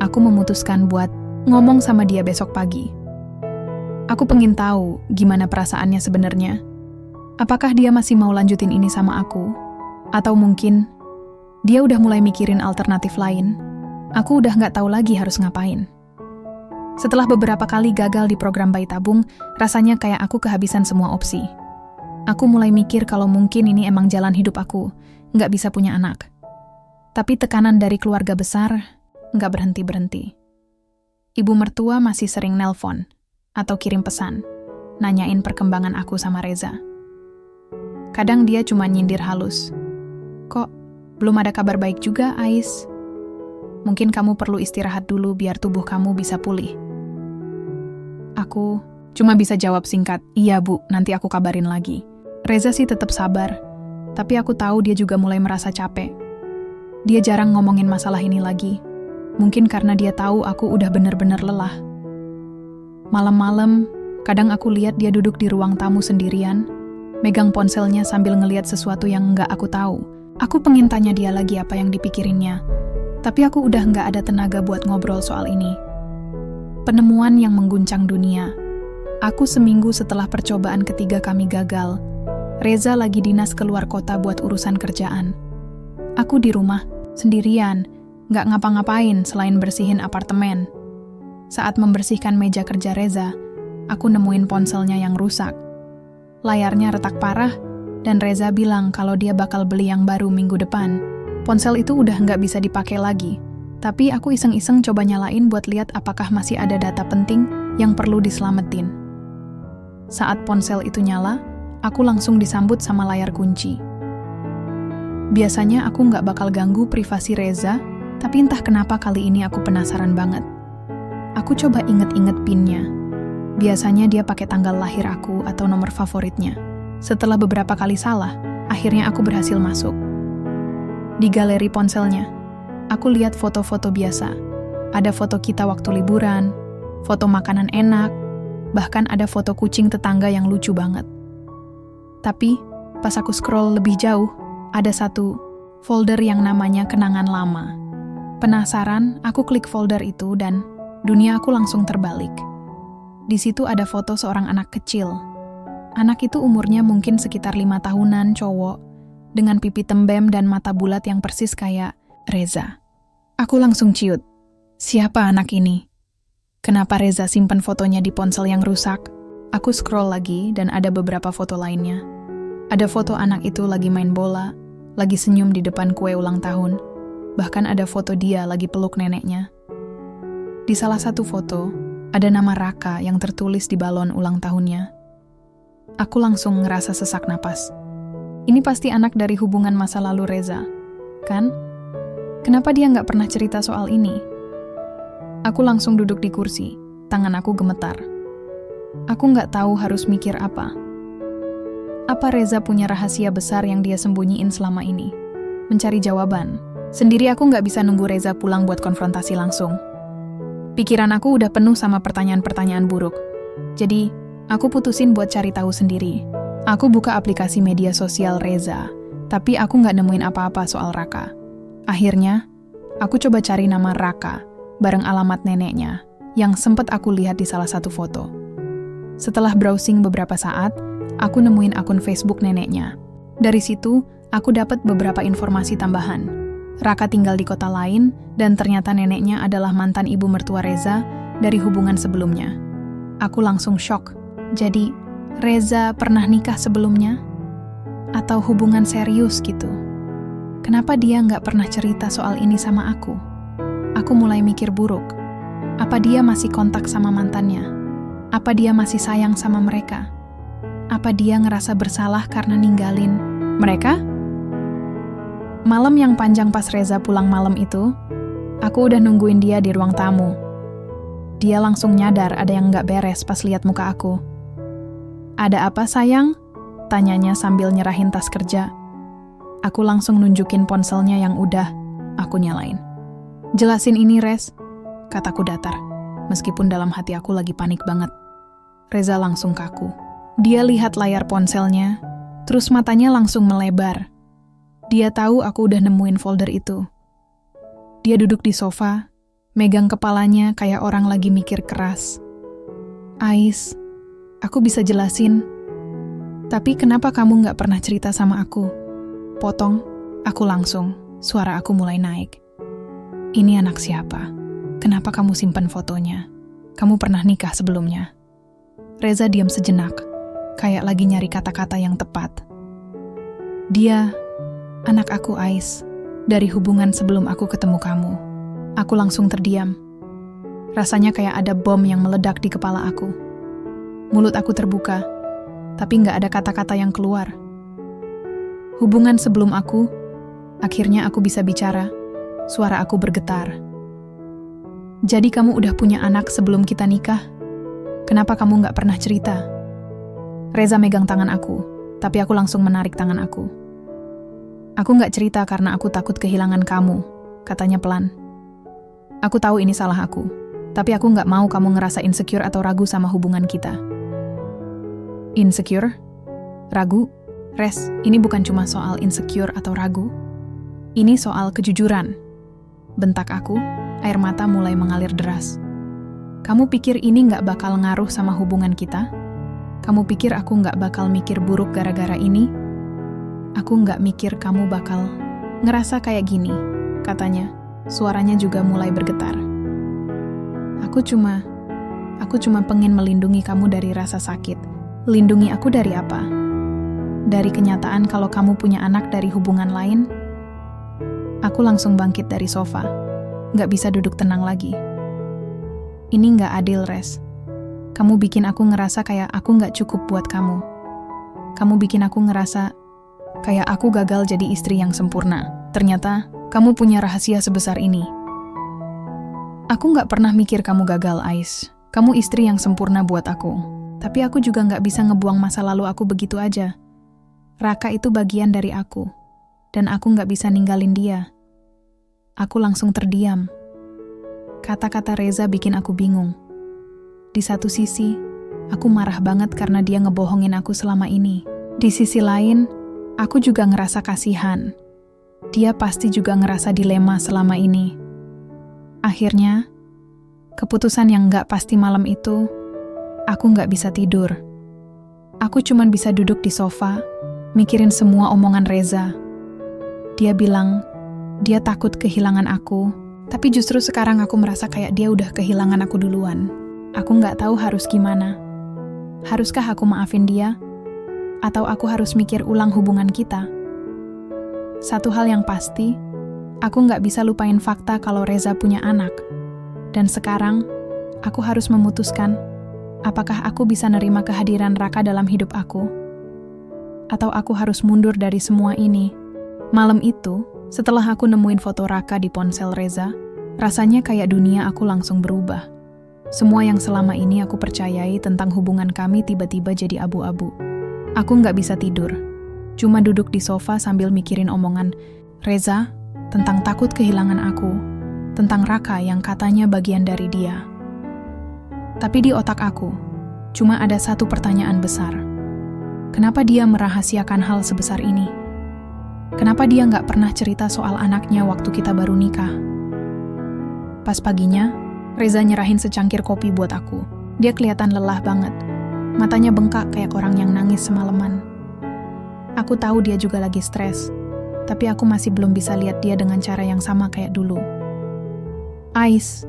aku memutuskan buat ngomong sama dia besok pagi. Aku pengen tahu gimana perasaannya sebenarnya. Apakah dia masih mau lanjutin ini sama aku? Atau mungkin dia udah mulai mikirin alternatif lain? Aku udah nggak tahu lagi harus ngapain. Setelah beberapa kali gagal di program bayi tabung, rasanya kayak aku kehabisan semua opsi. Aku mulai mikir kalau mungkin ini emang jalan hidup aku, nggak bisa punya anak. Tapi tekanan dari keluarga besar nggak berhenti-berhenti. Ibu mertua masih sering nelpon atau kirim pesan, nanyain perkembangan aku sama Reza. Kadang dia cuma nyindir halus. "Kok belum ada kabar baik juga, Ais? Mungkin kamu perlu istirahat dulu biar tubuh kamu bisa pulih." Aku cuma bisa jawab singkat, "Iya Bu, nanti aku kabarin lagi." Reza sih tetap sabar, tapi aku tahu dia juga mulai merasa capek. Dia jarang ngomongin masalah ini lagi. Mungkin karena dia tahu aku udah bener-bener lelah. Malam-malam, kadang aku lihat dia duduk di ruang tamu sendirian, megang ponselnya sambil ngeliat sesuatu yang nggak aku tahu. Aku pengen tanya dia lagi apa yang dipikirinnya, tapi aku udah nggak ada tenaga buat ngobrol soal ini. Penemuan yang mengguncang dunia. Aku seminggu setelah percobaan ketiga kami gagal. Reza lagi dinas keluar kota buat urusan kerjaan. Aku di rumah, sendirian, nggak ngapa-ngapain selain bersihin apartemen. Saat membersihkan meja kerja Reza, aku nemuin ponselnya yang rusak. Layarnya retak parah, dan Reza bilang kalau dia bakal beli yang baru minggu depan. Ponsel itu udah nggak bisa dipakai lagi, Tapi aku iseng-iseng coba nyalain buat lihat apakah masih ada data penting yang perlu diselamatin. Saat ponsel itu nyala, aku langsung disambut sama layar kunci. Biasanya aku nggak bakal ganggu privasi Reza, tapi entah kenapa kali ini aku penasaran banget. Aku coba inget-inget PIN-nya. Biasanya dia pakai tanggal lahir aku atau nomor favoritnya. Setelah beberapa kali salah, akhirnya aku berhasil masuk. Di galeri ponselnya, aku lihat foto-foto biasa. Ada foto kita waktu liburan, foto makanan enak, bahkan ada foto kucing tetangga yang lucu banget. Tapi, pas aku scroll lebih jauh, ada satu folder yang namanya kenangan lama. Penasaran, aku klik folder itu dan dunia aku langsung terbalik. Di situ ada foto seorang anak kecil. Anak itu umurnya mungkin sekitar 5 tahunan, cowok, dengan pipi tembem dan mata bulat yang persis kayak Reza. Aku langsung ciut. Siapa anak ini? Kenapa Reza simpan fotonya di ponsel yang rusak? Aku scroll lagi dan ada beberapa foto lainnya. Ada foto anak itu lagi main bola, lagi senyum di depan kue ulang tahun. Bahkan ada foto dia lagi peluk neneknya. Di salah satu foto, ada nama Raka yang tertulis di balon ulang tahunnya. Aku langsung ngerasa sesak napas. Ini pasti anak dari hubungan masa lalu Reza, kan? Kenapa dia nggak pernah cerita soal ini? Aku langsung duduk di kursi, tangan aku gemetar. Aku nggak tahu harus mikir apa. Apa Reza punya rahasia besar yang dia sembunyiin selama ini? Mencari jawaban. Sendiri aku nggak bisa nunggu Reza pulang buat konfrontasi langsung. Pikiran aku udah penuh sama pertanyaan-pertanyaan buruk. Jadi, aku putusin buat cari tahu sendiri. Aku buka aplikasi media sosial Reza, tapi aku nggak nemuin apa-apa soal Raka. Akhirnya, aku coba cari nama Raka, bareng alamat neneknya, yang sempat aku lihat di salah satu foto. Setelah browsing beberapa saat, aku nemuin akun Facebook neneknya. Dari situ, aku dapat beberapa informasi tambahan. Raka tinggal di kota lain, dan ternyata neneknya adalah mantan ibu mertua Reza dari hubungan sebelumnya. Aku langsung shock. Jadi, Reza pernah nikah sebelumnya? Atau hubungan serius gitu? Kenapa dia nggak pernah cerita soal ini sama aku? Aku mulai mikir buruk. Apa dia masih kontak sama mantannya? Apa dia masih sayang sama mereka? Apa dia ngerasa bersalah karena ninggalin mereka? Malam yang panjang pas Reza pulang malam itu, aku udah nungguin dia di ruang tamu. Dia langsung nyadar ada yang nggak beres pas lihat muka aku. Ada apa sayang? Tanyanya sambil nyerahin tas kerja. Aku langsung nunjukin ponselnya yang udah aku nyalain. Jelasin ini, Res, kataku datar, meskipun dalam hati aku lagi panik banget. Reza langsung kaku. Dia lihat layar ponselnya, terus matanya langsung melebar. Dia tahu aku udah nemuin folder itu. Dia duduk di sofa, megang kepalanya kayak orang lagi mikir keras. Ais, aku bisa jelasin. Tapi kenapa kamu gak pernah cerita sama aku? Potong, aku langsung. Suara aku mulai naik. Ini anak siapa? Kenapa kamu simpan fotonya? Kamu pernah nikah sebelumnya? Reza diam sejenak, kayak lagi nyari kata-kata yang tepat. Dia, anak aku Ais, dari hubungan sebelum aku ketemu kamu. Aku langsung terdiam. Rasanya kayak ada bom yang meledak di kepala aku. Mulut aku terbuka, tapi nggak ada kata-kata yang keluar. Hubungan sebelum aku, akhirnya aku bisa bicara. Suara aku bergetar. Jadi kamu udah punya anak sebelum kita nikah? Kenapa kamu nggak pernah cerita? Reza megang tangan aku, tapi aku langsung menarik tangan aku. Aku nggak cerita karena aku takut kehilangan kamu, katanya pelan. Aku tahu ini salah aku, tapi aku nggak mau kamu ngerasa insecure atau ragu sama hubungan kita. Insecure? Ragu? Res, ini bukan cuma soal insecure atau ragu. Ini soal kejujuran. Bentak aku, air mata mulai mengalir deras. Kamu pikir ini nggak bakal ngaruh sama hubungan kita? Kamu pikir aku nggak bakal mikir buruk gara-gara ini? Aku nggak mikir kamu bakal ngerasa kayak gini, katanya. Suaranya juga mulai bergetar. Aku cuma pengen melindungi kamu dari rasa sakit. Lindungi aku dari apa? Dari kenyataan kalau kamu punya anak dari hubungan lain? Aku langsung bangkit dari sofa. gak bisa duduk tenang lagi. Ini gak adil, Res. Kamu bikin aku ngerasa kayak aku gak cukup buat kamu. Kamu bikin aku ngerasa kayak aku gagal jadi istri yang sempurna. Ternyata kamu punya rahasia sebesar ini. Aku gak pernah mikir kamu gagal, Ais. Kamu istri yang sempurna buat aku. Tapi aku juga gak bisa ngebuang masa lalu aku begitu aja. Raka itu bagian dari aku. Dan aku gak bisa ninggalin dia. Aku langsung terdiam. Kata-kata Reza bikin aku bingung. Di satu sisi, aku marah banget karena dia ngebohongin aku selama ini. Di sisi lain, aku juga ngerasa kasihan. Dia pasti juga ngerasa dilema selama ini. Akhirnya, keputusan yang gak pasti malam itu, aku gak bisa tidur. Aku cuman bisa duduk di sofa, mikirin semua omongan Reza. Dia bilang, dia takut kehilangan aku, tapi justru sekarang aku merasa kayak dia udah kehilangan aku duluan. Aku gak tahu harus gimana. Haruskah aku maafin dia? Atau aku harus mikir ulang hubungan kita? Satu hal yang pasti, aku gak bisa lupain fakta kalau Reza punya anak. Dan sekarang, aku harus memutuskan, apakah aku bisa nerima kehadiran Raka dalam hidup aku? Atau aku harus mundur dari semua ini? Malam itu, setelah aku nemuin foto Raka di ponsel Reza, rasanya kayak dunia aku langsung berubah. Semua yang selama ini aku percayai tentang hubungan kami tiba-tiba jadi abu-abu. Aku gak bisa tidur. Cuma duduk di sofa sambil mikirin omongan Reza tentang takut kehilangan aku, tentang Raka yang katanya bagian dari dia. Tapi di otak aku, cuma ada satu pertanyaan besar. Kenapa dia merahasiakan hal sebesar ini? Kenapa dia gak pernah cerita soal anaknya waktu kita baru nikah? Pas paginya, Reza nyerahin secangkir kopi buat aku. Dia kelihatan lelah banget. Matanya bengkak kayak orang yang nangis semalaman. Aku tahu dia juga lagi stres, tapi aku masih belum bisa lihat dia dengan cara yang sama kayak dulu. Ais,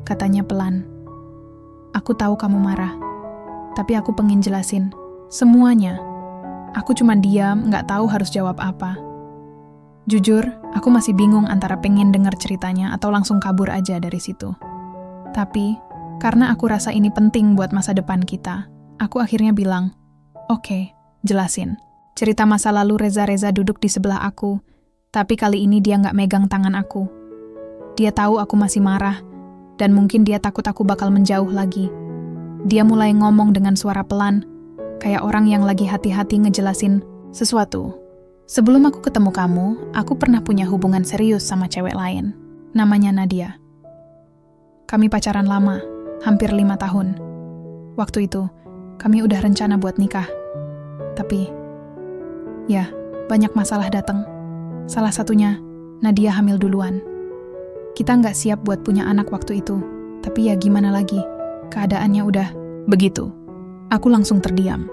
katanya pelan. Aku tahu kamu marah, tapi aku pengen jelasin semuanya. Aku cuma diam, gak tahu harus jawab apa. Jujur, aku masih bingung antara pengen dengar ceritanya atau langsung kabur aja dari situ. Tapi, karena aku rasa ini penting buat masa depan kita, aku akhirnya bilang, "Oke, jelasin." Cerita masa lalu Reza duduk di sebelah aku, tapi kali ini dia gak megang tangan aku. Dia tahu aku masih marah, dan mungkin dia takut aku bakal menjauh lagi. Dia mulai ngomong dengan suara pelan, kayak orang yang lagi hati-hati ngejelasin sesuatu. Sebelum aku ketemu kamu, aku pernah punya hubungan serius sama cewek lain. Namanya Nadia. Kami pacaran lama, hampir 5 tahun. Waktu itu, kami udah rencana buat nikah. Tapi, ya, banyak masalah datang. Salah satunya, Nadia hamil duluan. Kita nggak siap buat punya anak waktu itu. Tapi ya gimana lagi, keadaannya udah begitu. Aku langsung terdiam.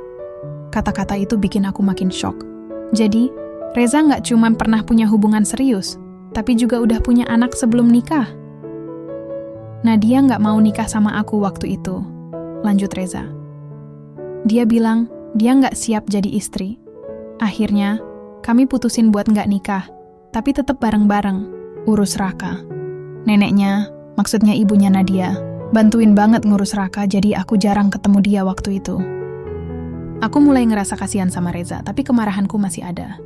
Kata-kata itu bikin aku makin shock. Jadi, Reza nggak cuma pernah punya hubungan serius, tapi juga udah punya anak sebelum nikah. Nadia nggak mau nikah sama aku waktu itu, lanjut Reza. Dia bilang dia nggak siap jadi istri. Akhirnya, kami putusin buat nggak nikah, tapi tetap bareng-bareng, urus Raka. Neneknya, maksudnya ibunya Nadia, bantuin banget ngurus Raka, jadi aku jarang ketemu dia waktu itu. Aku mulai ngerasa kasihan sama Reza, tapi kemarahanku masih ada.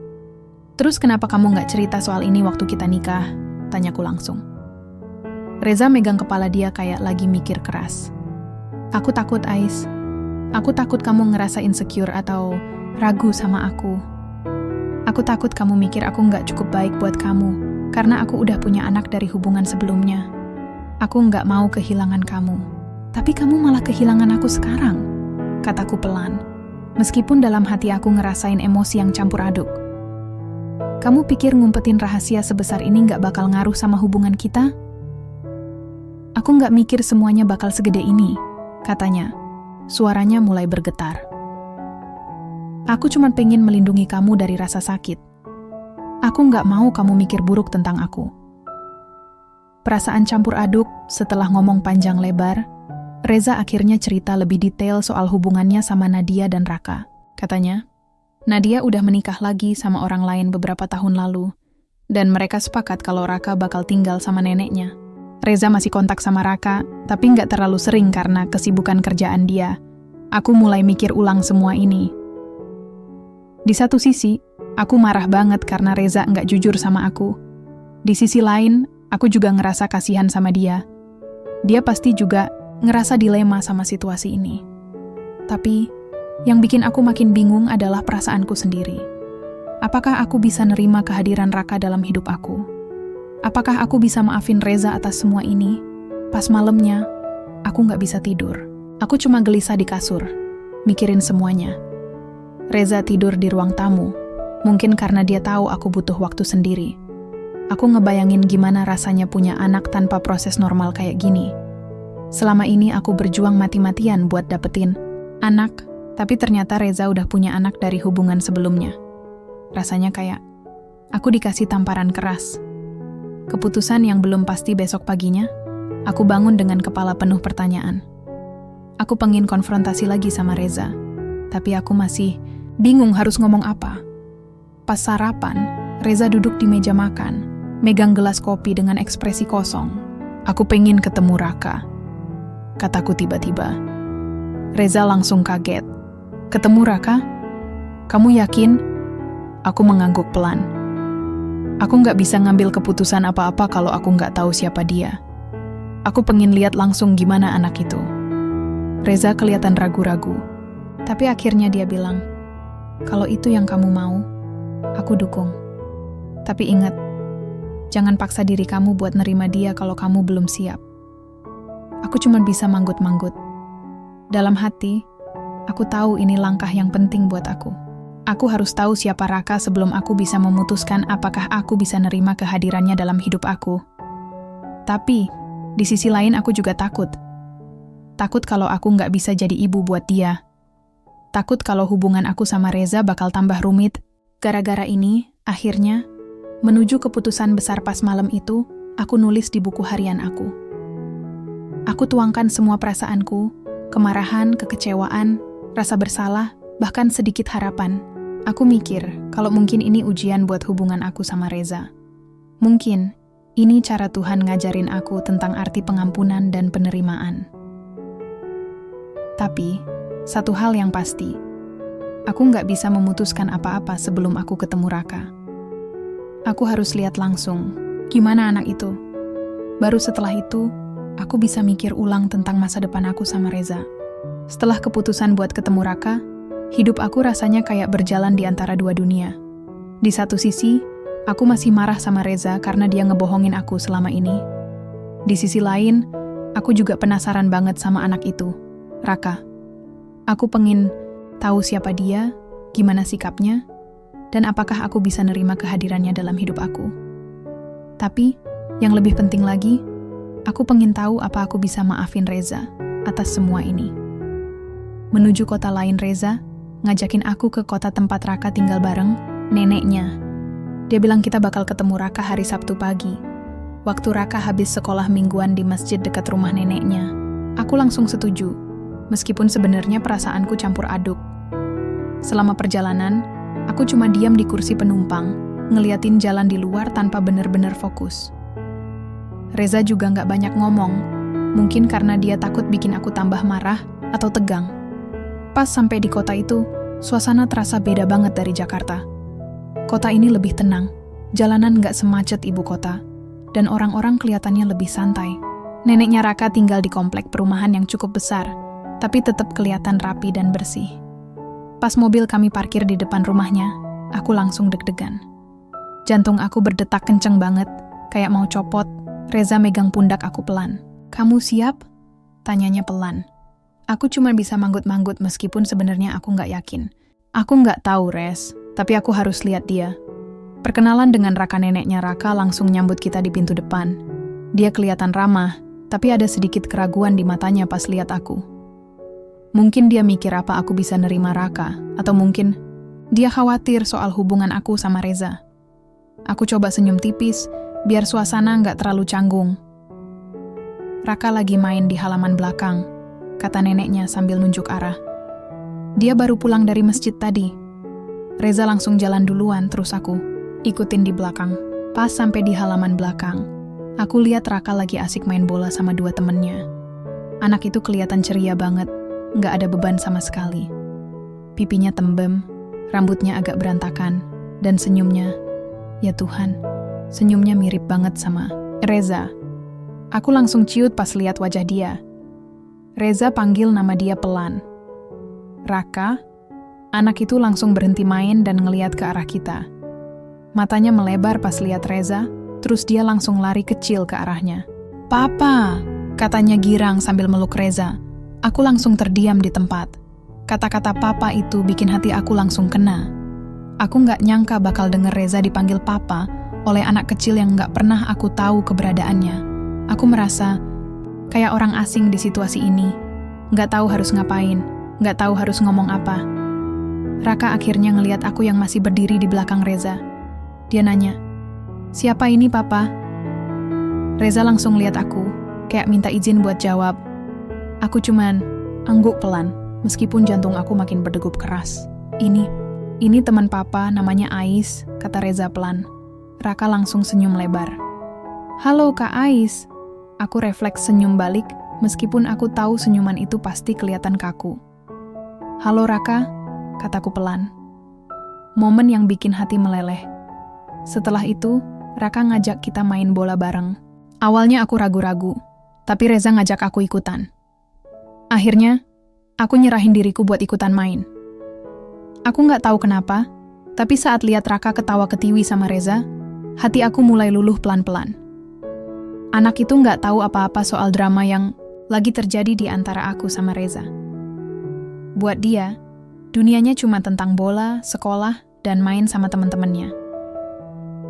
Terus kenapa kamu nggak cerita soal ini waktu kita nikah? Tanyaku langsung. Reza megang kepala dia kayak lagi mikir keras. Aku takut, Ais. Aku takut kamu ngerasa insecure atau ragu sama aku. Aku takut kamu mikir aku nggak cukup baik buat kamu, karena aku udah punya anak dari hubungan sebelumnya. Aku nggak mau kehilangan kamu. Tapi kamu malah kehilangan aku sekarang, kataku pelan. Meskipun dalam hati aku ngerasain emosi yang campur aduk. Kamu pikir ngumpetin rahasia sebesar ini nggak bakal ngaruh sama hubungan kita? Aku nggak mikir semuanya bakal segede ini, katanya. Suaranya mulai bergetar. Aku cuma pengen melindungi kamu dari rasa sakit. Aku nggak mau kamu mikir buruk tentang aku. Perasaan campur aduk setelah ngomong panjang lebar, Reza akhirnya cerita lebih detail soal hubungannya sama Nadia dan Raka. Katanya, Nadia udah menikah lagi sama orang lain beberapa tahun lalu, dan mereka sepakat kalau Raka bakal tinggal sama neneknya. Reza masih kontak sama Raka, tapi nggak terlalu sering karena kesibukan kerjaan dia. Aku mulai mikir ulang semua ini. Di satu sisi, aku marah banget karena Reza nggak jujur sama aku. Di sisi lain, aku juga ngerasa kasihan sama dia. Dia pasti juga ngerasa dilema sama situasi ini. Tapi, yang bikin aku makin bingung adalah perasaanku sendiri. Apakah aku bisa nerima kehadiran Raka dalam hidup aku? Apakah aku bisa maafin Reza atas semua ini? Pas malamnya, aku nggak bisa tidur. Aku cuma gelisah di kasur, mikirin semuanya. Reza tidur di ruang tamu, mungkin karena dia tahu aku butuh waktu sendiri. Aku ngebayangin gimana rasanya punya anak tanpa proses normal kayak gini. Selama ini aku berjuang mati-matian buat dapetin anak, tapi ternyata Reza udah punya anak dari hubungan sebelumnya. Rasanya kayak aku dikasih tamparan keras. Keputusan yang belum pasti besok paginya, aku bangun dengan kepala penuh pertanyaan. Aku pengen konfrontasi lagi sama Reza, tapi aku masih bingung harus ngomong apa. Pas sarapan, Reza duduk di meja makan, megang gelas kopi dengan ekspresi kosong. Aku pengen ketemu Raka, kataku tiba-tiba. Reza langsung kaget. Ketemu Raka? Kamu yakin? Aku mengangguk pelan. Aku nggak bisa ngambil keputusan apa-apa kalau aku nggak tahu siapa dia. Aku pengen lihat langsung gimana anak itu. Reza kelihatan ragu-ragu. Tapi akhirnya dia bilang, kalau itu yang kamu mau, aku dukung. Tapi ingat, jangan paksa diri kamu buat nerima dia kalau kamu belum siap. Aku cuma bisa manggut-manggut. Dalam hati, aku tahu ini langkah yang penting buat aku. Aku harus tahu siapa Raka sebelum aku bisa memutuskan apakah aku bisa nerima kehadirannya dalam hidup aku. Tapi, di sisi lain aku juga takut. Takut kalau aku nggak bisa jadi ibu buat dia. Takut kalau hubungan aku sama Reza bakal tambah rumit. Gara-gara ini, akhirnya, menuju keputusan besar pas malam itu, aku nulis di buku harian aku. Aku tuangkan semua perasaanku, kemarahan, kekecewaan, rasa bersalah, bahkan sedikit harapan. Aku mikir kalau mungkin ini ujian buat hubungan aku sama Reza. Mungkin ini cara Tuhan ngajarin aku tentang arti pengampunan dan penerimaan. Tapi, satu hal yang pasti, aku nggak bisa memutuskan apa-apa sebelum aku ketemu Raka. Aku harus lihat langsung, gimana anak itu. Baru setelah itu, aku bisa mikir ulang tentang masa depan aku sama Reza. Setelah keputusan buat ketemu Raka, hidup aku rasanya kayak berjalan di antara dua dunia. Di satu sisi, aku masih marah sama Reza karena dia ngebohongin aku selama ini. Di sisi lain, aku juga penasaran banget sama anak itu, Raka. Aku pengen tahu siapa dia, gimana sikapnya, dan apakah aku bisa nerima kehadirannya dalam hidup aku. Tapi, yang lebih penting lagi, aku pengen tahu apa aku bisa maafin Reza atas semua ini. Menuju kota lain Reza, ngajakin aku ke kota tempat Raka tinggal bareng neneknya. Dia bilang kita bakal ketemu Raka hari Sabtu pagi. Waktu Raka habis sekolah mingguan di masjid dekat rumah neneknya. Aku langsung setuju, meskipun sebenarnya perasaanku campur aduk. Selama perjalanan, aku cuma diam di kursi penumpang, ngeliatin jalan di luar tanpa bener-bener fokus. Reza juga nggak banyak ngomong, mungkin karena dia takut bikin aku tambah marah atau tegang. Pas sampai di kota itu, suasana terasa beda banget dari Jakarta. Kota ini lebih tenang, jalanan nggak semacet ibu kota, dan orang-orang kelihatannya lebih santai. Neneknya Raka tinggal di komplek perumahan yang cukup besar, tapi tetap kelihatan rapi dan bersih. Pas mobil kami parkir di depan rumahnya, aku langsung deg-degan. Jantung aku berdetak kenceng banget, kayak mau copot. Reza megang pundak aku pelan. "Kamu siap?" tanyanya pelan. Aku cuma bisa manggut-manggut meskipun sebenarnya aku nggak yakin. Aku nggak tahu, Res, tapi aku harus lihat dia. Perkenalan dengan Raka neneknya Raka langsung nyambut kita di pintu depan. Dia kelihatan ramah, tapi ada sedikit keraguan di matanya pas lihat aku. Mungkin dia mikir apa aku bisa nerima Raka, atau mungkin dia khawatir soal hubungan aku sama Reza. Aku coba senyum tipis, biar suasana nggak terlalu canggung. Raka lagi main di halaman belakang, kata neneknya sambil nunjuk arah. Dia baru pulang dari masjid tadi. Reza langsung jalan duluan, terus aku ikutin di belakang. Pas sampai di halaman belakang, Aku lihat Raka lagi asik main bola sama 2 temennya. Anak itu kelihatan ceria banget, nggak ada beban sama sekali. Pipinya tembem, rambutnya agak berantakan, dan senyumnya, ya Tuhan, senyumnya mirip banget sama Reza. Aku langsung ciut pas lihat wajah dia. Reza panggil nama dia pelan. Raka, anak itu langsung berhenti main dan ngeliat ke arah kita. Matanya melebar pas lihat Reza, terus dia langsung lari kecil ke arahnya. "Papa," katanya girang sambil meluk Reza. Aku langsung terdiam di tempat. Kata-kata papa itu bikin hati aku langsung kena. Aku nggak nyangka bakal denger Reza dipanggil papa oleh anak kecil yang nggak pernah aku tahu keberadaannya. Aku merasa kayak orang asing di situasi ini. Nggak tahu harus ngapain, nggak tahu harus ngomong apa. Raka akhirnya ngelihat aku yang masih berdiri di belakang Reza. Dia nanya, "Siapa ini, Papa?" Reza langsung lihat aku, kayak minta izin buat jawab. Aku cuman angguk pelan, meskipun jantung aku makin berdegup keras. Ini teman Papa, namanya Ais," kata Reza pelan. Raka langsung senyum lebar. "Halo, Kak Ais." Aku refleks senyum balik, meskipun aku tahu senyuman itu pasti kelihatan kaku. "Halo Raka," kataku pelan. Momen yang bikin hati meleleh. Setelah itu, Raka ngajak kita main bola bareng. Awalnya aku ragu-ragu, tapi Reza ngajak aku ikutan. Akhirnya, aku nyerahin diriku buat ikutan main. Aku nggak tahu kenapa, tapi saat lihat Raka ketawa ketiwi sama Reza, hati aku mulai luluh pelan-pelan. Anak itu nggak tahu apa-apa soal drama yang lagi terjadi di antara aku sama Reza. Buat dia, dunianya cuma tentang bola, sekolah, dan main sama teman-temannya.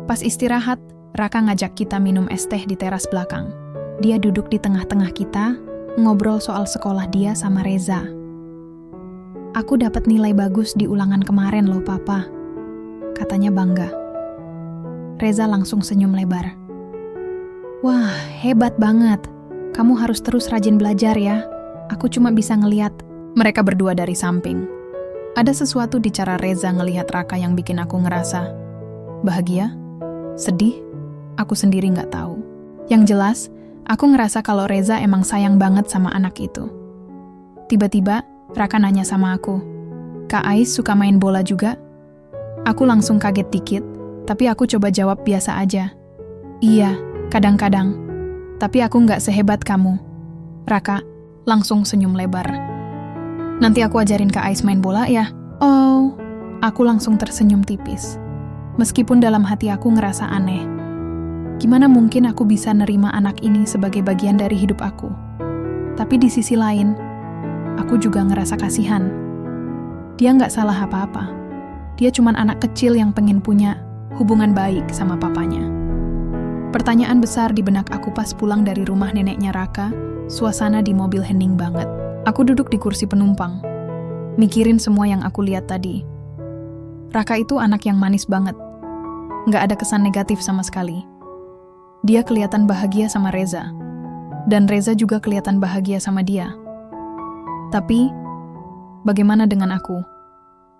Pas istirahat, Raka ngajak kita minum es teh di teras belakang. Dia duduk di tengah-tengah kita, ngobrol soal sekolah dia sama Reza. "Aku dapat nilai bagus di ulangan kemarin loh, Papa," katanya bangga. Reza langsung senyum lebar. "Wah, hebat banget. Kamu harus terus rajin belajar ya. Aku cuma bisa ngeliat." Mereka berdua dari samping. Ada sesuatu di cara Reza ngelihat Raka yang bikin aku ngerasa bahagia, sedih, aku sendiri nggak tahu. Yang jelas, aku ngerasa kalau Reza emang sayang banget sama anak itu. Tiba-tiba, Raka nanya sama aku, "Kak Ais suka main bola juga?" Aku langsung kaget dikit, tapi aku coba jawab biasa aja. "Iya, kadang-kadang. Tapi aku nggak sehebat kamu." Raka langsung senyum lebar. "Nanti aku ajarin Kak Ais main bola ya?" "Oh." Aku langsung tersenyum tipis. Meskipun dalam hati aku ngerasa aneh. Gimana mungkin aku bisa nerima anak ini sebagai bagian dari hidup aku? Tapi di sisi lain, aku juga ngerasa kasihan. Dia nggak salah apa-apa. Dia cuman anak kecil yang pengen punya hubungan baik sama papanya. Pertanyaan besar di benak aku pas pulang dari rumah neneknya Raka, suasana di mobil hening banget. Aku duduk di kursi penumpang, mikirin semua yang aku lihat tadi. Raka itu anak yang manis banget. Nggak ada kesan negatif sama sekali. Dia kelihatan bahagia sama Reza. Dan Reza juga kelihatan bahagia sama dia. Tapi, bagaimana dengan aku?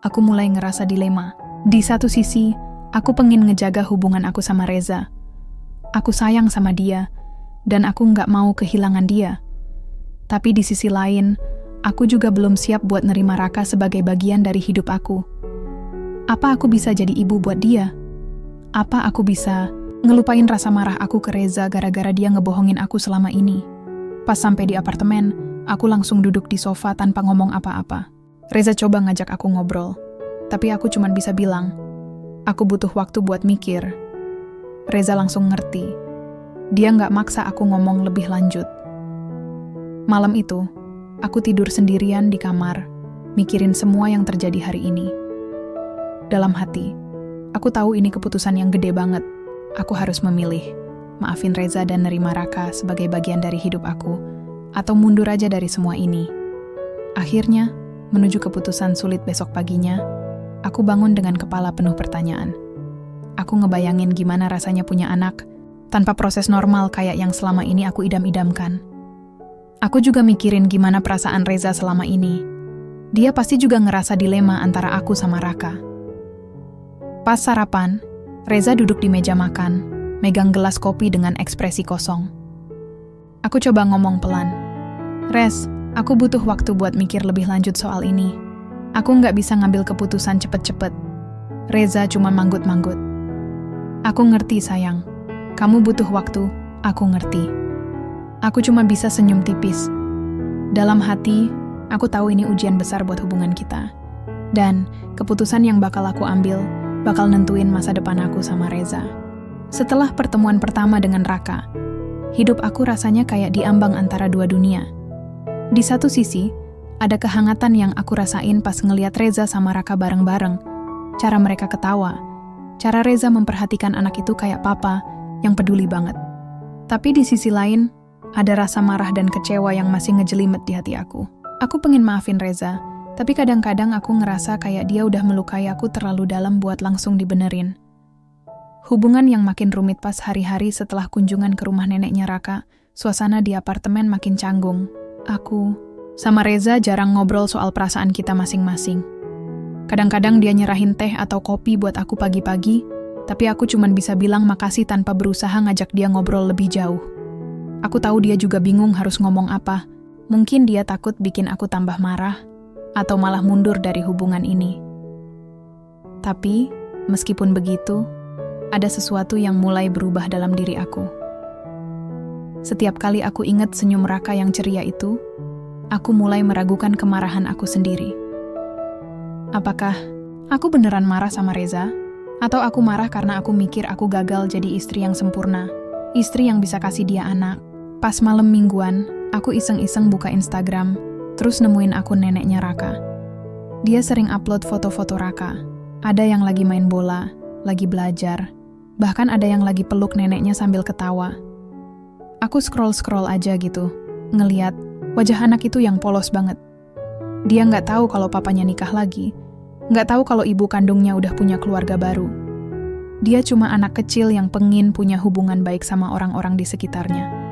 Aku mulai ngerasa dilema. Di satu sisi, aku pengen ngejaga hubungan aku sama Reza. Aku sayang sama dia, dan aku nggak mau kehilangan dia. Tapi di sisi lain, aku juga belum siap buat nerima Raka sebagai bagian dari hidup aku. Apa aku bisa jadi ibu buat dia? Apa aku bisa ngelupain rasa marah aku ke Reza gara-gara dia ngebohongin aku selama ini? Pas sampai di apartemen, aku langsung duduk di sofa tanpa ngomong apa-apa. Reza coba ngajak aku ngobrol, tapi aku cuma bisa bilang, aku butuh waktu buat mikir. Reza langsung ngerti. Dia nggak maksa aku ngomong lebih lanjut. Malam itu, aku tidur sendirian di kamar, mikirin semua yang terjadi hari ini. Dalam hati, aku tahu ini keputusan yang gede banget. Aku harus memilih, maafin Reza dan nerima Raka sebagai bagian dari hidup aku, atau mundur aja dari semua ini. Akhirnya, menuju keputusan sulit besok paginya, aku bangun dengan kepala penuh pertanyaan. Aku ngebayangin gimana rasanya punya anak, tanpa proses normal kayak yang selama ini aku idam-idamkan. Aku juga mikirin gimana perasaan Reza selama ini. Dia pasti juga ngerasa dilema antara aku sama Raka. Pas sarapan, Reza duduk di meja makan, megang gelas kopi dengan ekspresi kosong. Aku coba ngomong pelan. "Res, aku butuh waktu buat mikir lebih lanjut soal ini. Aku nggak bisa ngambil keputusan cepet-cepet." Reza cuma manggut-manggut. "Aku ngerti sayang. Kamu butuh waktu, aku ngerti." Aku cuma bisa senyum tipis. Dalam hati, aku tahu ini ujian besar buat hubungan kita. Dan keputusan yang bakal aku ambil bakal nentuin masa depan aku sama Reza. Setelah pertemuan pertama dengan Raka, hidup aku rasanya kayak diambang antara dua dunia. Di satu sisi, ada kehangatan yang aku rasain pas ngeliat Reza sama Raka bareng-bareng. Cara mereka ketawa, cara Reza memperhatikan anak itu kayak papa yang peduli banget. Tapi di sisi lain, ada rasa marah dan kecewa yang masih ngejelimet di hati aku. Aku pengen maafin Reza, tapi kadang-kadang aku ngerasa kayak dia udah melukai aku terlalu dalam buat langsung dibenerin. Hubungan yang makin rumit pas hari-hari setelah kunjungan ke rumah neneknya Raka, suasana di apartemen makin canggung. Aku sama Reza jarang ngobrol soal perasaan kita masing-masing. Kadang-kadang dia nyerahin teh atau kopi buat aku pagi-pagi, tapi aku cuman bisa bilang makasih tanpa berusaha ngajak dia ngobrol lebih jauh. Aku tahu dia juga bingung harus ngomong apa. Mungkin dia takut bikin aku tambah marah, atau malah mundur dari hubungan ini. Tapi, meskipun begitu, ada sesuatu yang mulai berubah dalam diri aku. Setiap kali aku ingat senyum Raka yang ceria itu, aku mulai meragukan kemarahan aku sendiri. Apakah aku beneran marah sama Reza? Atau aku marah karena aku mikir aku gagal jadi istri yang sempurna, istri yang bisa kasih dia anak? Pas malam mingguan, aku iseng-iseng buka Instagram, terus nemuin akun neneknya Raka. Dia sering upload foto-foto Raka. Ada yang lagi main bola, lagi belajar, bahkan ada yang lagi peluk neneknya sambil ketawa. Aku scroll-scroll aja gitu, ngeliat wajah anak itu yang polos banget. Dia nggak tahu kalau papanya nikah lagi, nggak tahu kalau ibu kandungnya udah punya keluarga baru. Dia cuma anak kecil yang pengin punya hubungan baik sama orang-orang di sekitarnya.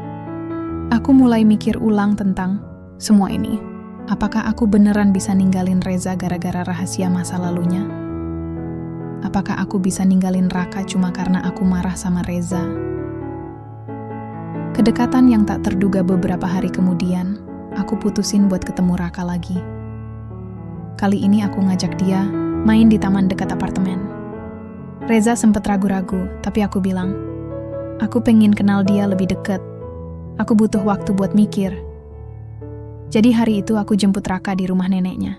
Aku mulai mikir ulang tentang semua ini. Apakah aku beneran bisa ninggalin Reza gara-gara rahasia masa lalunya? Apakah aku bisa ninggalin Raka cuma karena aku marah sama Reza? Kedekatan yang tak terduga beberapa hari kemudian, aku putusin buat ketemu Raka lagi. Kali ini aku ngajak dia main di taman dekat apartemen. Reza sempet ragu-ragu, tapi aku bilang, aku pengen kenal dia lebih deket. Aku butuh waktu buat mikir. Jadi hari itu aku jemput Raka di rumah neneknya.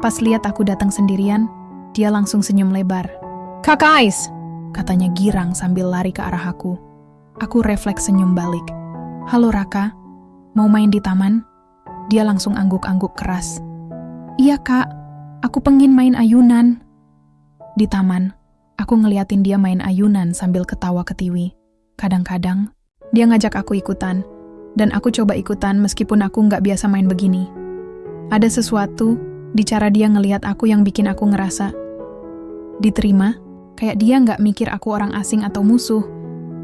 Pas lihat aku datang sendirian, dia langsung senyum lebar. "Kak Ais!" katanya girang sambil lari ke arah aku. Aku refleks senyum balik. "Halo Raka, mau main di taman?" Dia langsung angguk-angguk keras. "Iya kak, aku pengen main ayunan." Di taman, aku ngeliatin dia main ayunan sambil ketawa ketiwi. Kadang-kadang, dia ngajak aku ikutan, dan aku coba ikutan meskipun aku nggak biasa main begini. Ada sesuatu di cara dia ngelihat aku yang bikin aku ngerasa diterima, kayak dia nggak mikir aku orang asing atau musuh,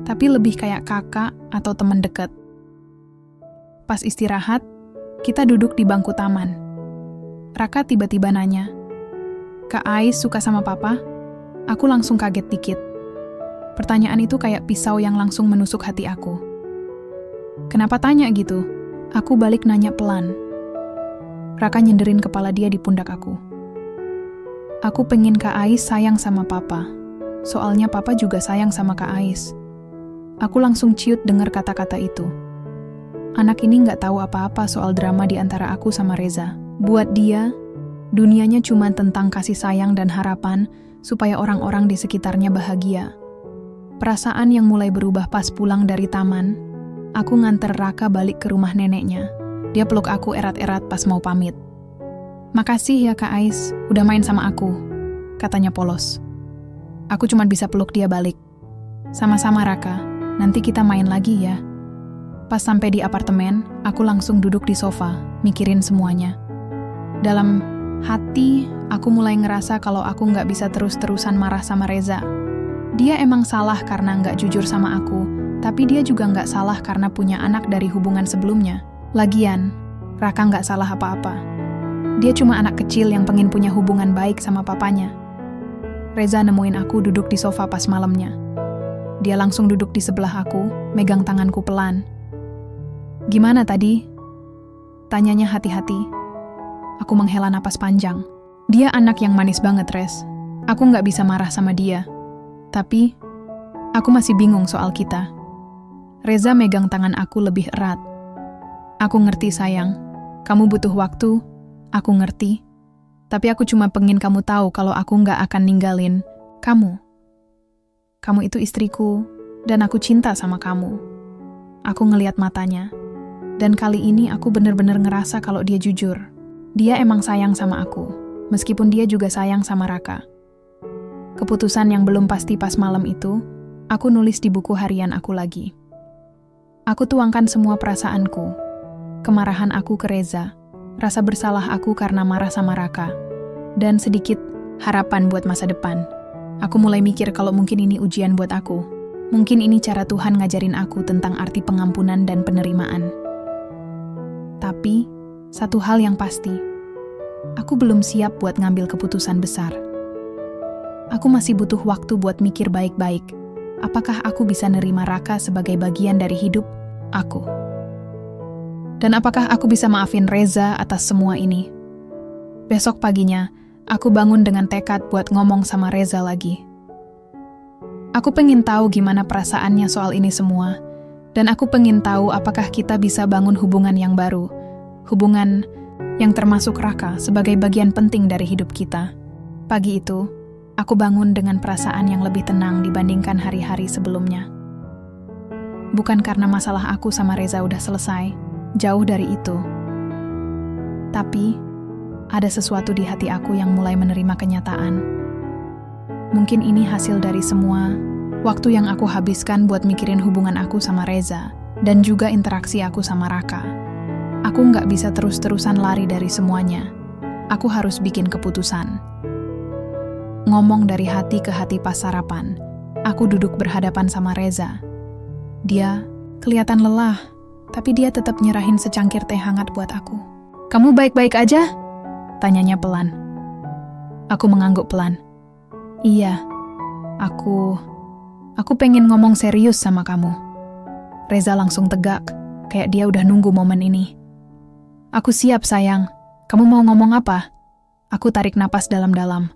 tapi lebih kayak kakak atau teman dekat. Pas istirahat, kita duduk di bangku taman. Raka tiba-tiba nanya, "Kak Ais suka sama papa?" Aku langsung kaget dikit. Pertanyaan itu kayak pisau yang langsung menusuk hati aku. "Kenapa tanya gitu?" Aku balik nanya pelan. Raka nyenderin kepala dia di pundak aku. "Aku pengen Kak Ais sayang sama papa. Soalnya papa juga sayang sama Kak Ais." Aku langsung ciut dengar kata-kata itu. Anak ini nggak tahu apa-apa soal drama di antara aku sama Reza. Buat dia, dunianya cuma tentang kasih sayang dan harapan supaya orang-orang di sekitarnya bahagia. Perasaan yang mulai berubah pas pulang dari taman. Aku nganter Raka balik ke rumah neneknya. Dia peluk aku erat-erat pas mau pamit. "Makasih ya Kak Ais, udah main sama aku," katanya polos. Aku cuma bisa peluk dia balik. "Sama-sama Raka, nanti kita main lagi ya." Pas sampai di apartemen, aku langsung duduk di sofa, mikirin semuanya. Dalam hati, aku mulai ngerasa kalau aku nggak bisa terus-terusan marah sama Reza. Dia emang salah karena nggak jujur sama aku, tapi dia juga nggak salah karena punya anak dari hubungan sebelumnya. Lagian, Raka nggak salah apa-apa. Dia cuma anak kecil yang pengen punya hubungan baik sama papanya. Reza nemuin aku duduk di sofa pas malamnya. Dia langsung duduk di sebelah aku, megang tanganku pelan. "Gimana tadi?" tanyanya hati-hati. Aku menghela napas panjang. Dia anak yang manis banget, Res. Aku nggak bisa marah sama dia. Tapi, aku masih bingung soal kita. Reza megang tangan aku lebih erat. "Aku ngerti, sayang. Kamu butuh waktu. Aku ngerti. Tapi aku cuma pengen kamu tahu kalau aku nggak akan ninggalin kamu. Kamu itu istriku, dan aku cinta sama kamu." Aku ngeliat matanya. Dan kali ini aku bener-bener ngerasa kalau dia jujur. Dia emang sayang sama aku, meskipun dia juga sayang sama Raka. Keputusan yang belum pasti pas malam itu, aku nulis di buku harian aku lagi. Aku tuangkan semua perasaanku, kemarahan aku ke Reza, rasa bersalah aku karena marah sama Raka, dan sedikit harapan buat masa depan. Aku mulai mikir kalau mungkin ini ujian buat aku. Mungkin ini cara Tuhan ngajarin aku tentang arti pengampunan dan penerimaan. Tapi, satu hal yang pasti, aku belum siap buat ngambil keputusan besar. Aku masih butuh waktu buat mikir baik-baik. Apakah aku bisa nerima Raka sebagai bagian dari hidup aku? Dan apakah aku bisa maafin Reza atas semua ini? Besok paginya, aku bangun dengan tekad buat ngomong sama Reza lagi. Aku pengen tahu gimana perasaannya soal ini semua, dan aku pengen tahu apakah kita bisa bangun hubungan yang baru, hubungan yang termasuk Raka sebagai bagian penting dari hidup kita. Pagi itu, aku bangun dengan perasaan yang lebih tenang dibandingkan hari-hari sebelumnya. Bukan karena masalah aku sama Reza udah selesai, jauh dari itu. Tapi, ada sesuatu di hati aku yang mulai menerima kenyataan. Mungkin ini hasil dari semua waktu yang aku habiskan buat mikirin hubungan aku sama Reza, dan juga interaksi aku sama Raka. Aku nggak bisa terus-terusan lari dari semuanya. Aku harus bikin keputusan. Ngomong dari hati ke hati pas sarapan, aku duduk berhadapan sama Reza. Dia kelihatan lelah, tapi dia tetap nyerahin secangkir teh hangat buat aku. "Kamu baik-baik aja?" tanyanya pelan. Aku mengangguk pelan. "Iya, aku pengen ngomong serius sama kamu." Reza langsung tegak, kayak dia udah nunggu momen ini. "Aku siap, sayang. Kamu mau ngomong apa?" Aku tarik napas dalam-dalam.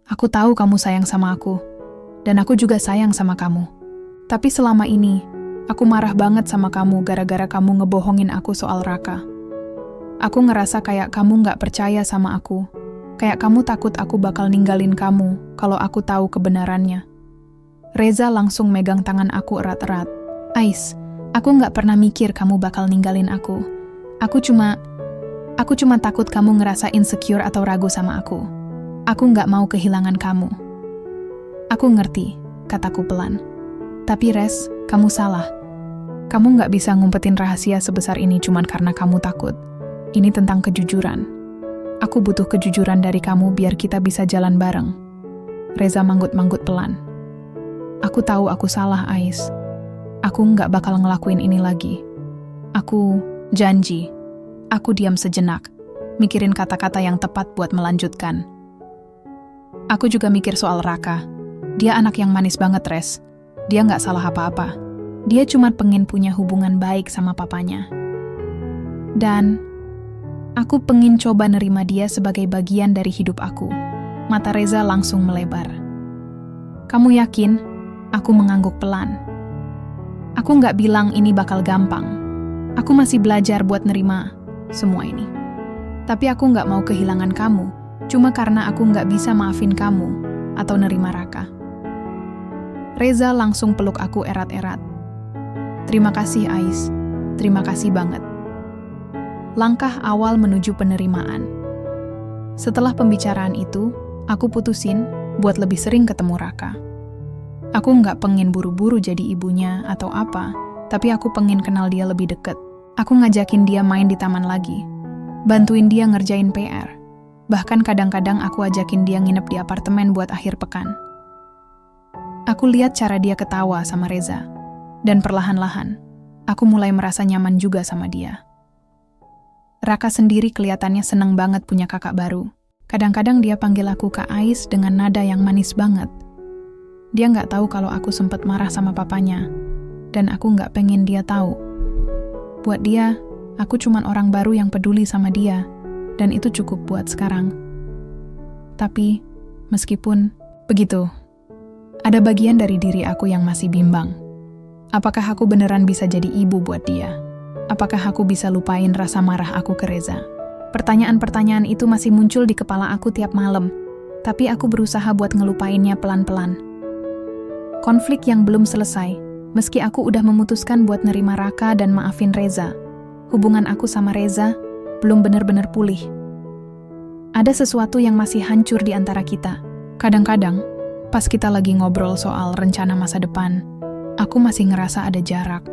Aku tahu kamu sayang sama aku, dan aku juga sayang sama kamu. Tapi selama ini, aku marah banget sama kamu gara-gara kamu ngebohongin aku soal Raka. Aku ngerasa kayak kamu gak percaya sama aku, kayak kamu takut aku bakal ninggalin kamu kalau aku tahu kebenarannya. Reza langsung megang tangan aku erat-erat. "Ais, aku gak pernah mikir kamu bakal ninggalin aku. Aku cuma takut kamu ngerasa insecure atau ragu sama aku. Aku gak mau kehilangan kamu." "Aku ngerti," kataku pelan. "Tapi Res, kamu salah. Kamu gak bisa ngumpetin rahasia sebesar ini cuman karena kamu takut. Ini tentang kejujuran. Aku butuh kejujuran dari kamu biar kita bisa jalan bareng." Reza manggut-manggut pelan. "Aku tahu aku salah, Ais. Aku gak bakal ngelakuin ini lagi. Aku janji." Aku diam sejenak, mikirin kata-kata yang tepat buat melanjutkan. Aku juga mikir soal Raka. Dia anak yang manis banget, Res. Dia gak salah apa-apa. Dia cuma pengen punya hubungan baik sama papanya. Dan aku pengen coba nerima dia sebagai bagian dari hidup aku. Mata Reza langsung melebar. "Kamu yakin?" Aku mengangguk pelan. Aku gak bilang ini bakal gampang. Aku masih belajar buat nerima semua ini. Tapi aku gak mau kehilangan kamu, cuma karena aku gak bisa maafin kamu atau nerima Raka. Reza langsung peluk aku erat-erat. "Terima kasih, Ais. Terima kasih banget." Langkah awal menuju penerimaan. Setelah pembicaraan itu, aku putusin buat lebih sering ketemu Raka. Aku nggak pengen buru-buru jadi ibunya atau apa, tapi aku pengen kenal dia lebih deket. Aku ngajakin dia main di taman lagi, bantuin dia ngerjain PR. Bahkan kadang-kadang aku ajakin dia nginep di apartemen buat akhir pekan. Aku lihat cara dia ketawa sama Reza, dan perlahan-lahan, aku mulai merasa nyaman juga sama dia. Raka sendiri kelihatannya seneng banget punya kakak baru. Kadang-kadang dia panggil aku Kak Ais dengan nada yang manis banget. Dia nggak tahu kalau aku sempat marah sama papanya, dan aku nggak pengen dia tahu. Buat dia, aku cuman orang baru yang peduli sama dia, dan itu cukup buat sekarang. Tapi, meskipun begitu, ada bagian dari diri aku yang masih bimbang. Apakah aku beneran bisa jadi ibu buat dia? Apakah aku bisa lupain rasa marah aku ke Reza? Pertanyaan-pertanyaan itu masih muncul di kepala aku tiap malam, tapi aku berusaha buat ngelupainnya pelan-pelan. Konflik yang belum selesai, meski aku udah memutuskan buat nerima Raka dan maafin Reza, hubungan aku sama Reza belum benar-benar pulih. Ada sesuatu yang masih hancur di antara kita. Kadang-kadang, pas kita lagi ngobrol soal rencana masa depan, aku masih ngerasa ada jarak.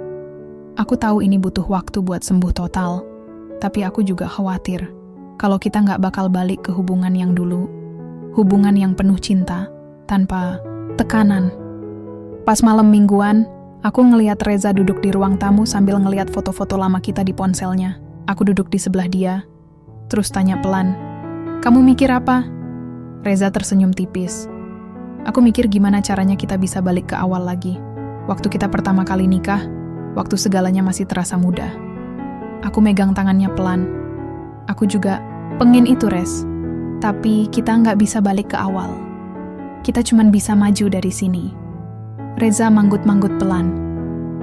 Aku tahu ini butuh waktu buat sembuh total, tapi aku juga khawatir kalau kita nggak bakal balik ke hubungan yang dulu. Hubungan yang penuh cinta, tanpa tekanan. Pas malam mingguan, aku ngeliat Reza duduk di ruang tamu sambil ngeliat foto-foto lama kita di ponselnya. Aku duduk di sebelah dia, terus tanya pelan, "Kamu mikir apa?" Reza tersenyum tipis. Aku mikir gimana caranya kita bisa balik ke awal lagi. Waktu kita pertama kali nikah, waktu segalanya masih terasa muda. Aku megang tangannya pelan. Aku juga pengen itu, Res. Tapi kita nggak bisa balik ke awal. Kita cuman bisa maju dari sini. Reza manggut-manggut pelan.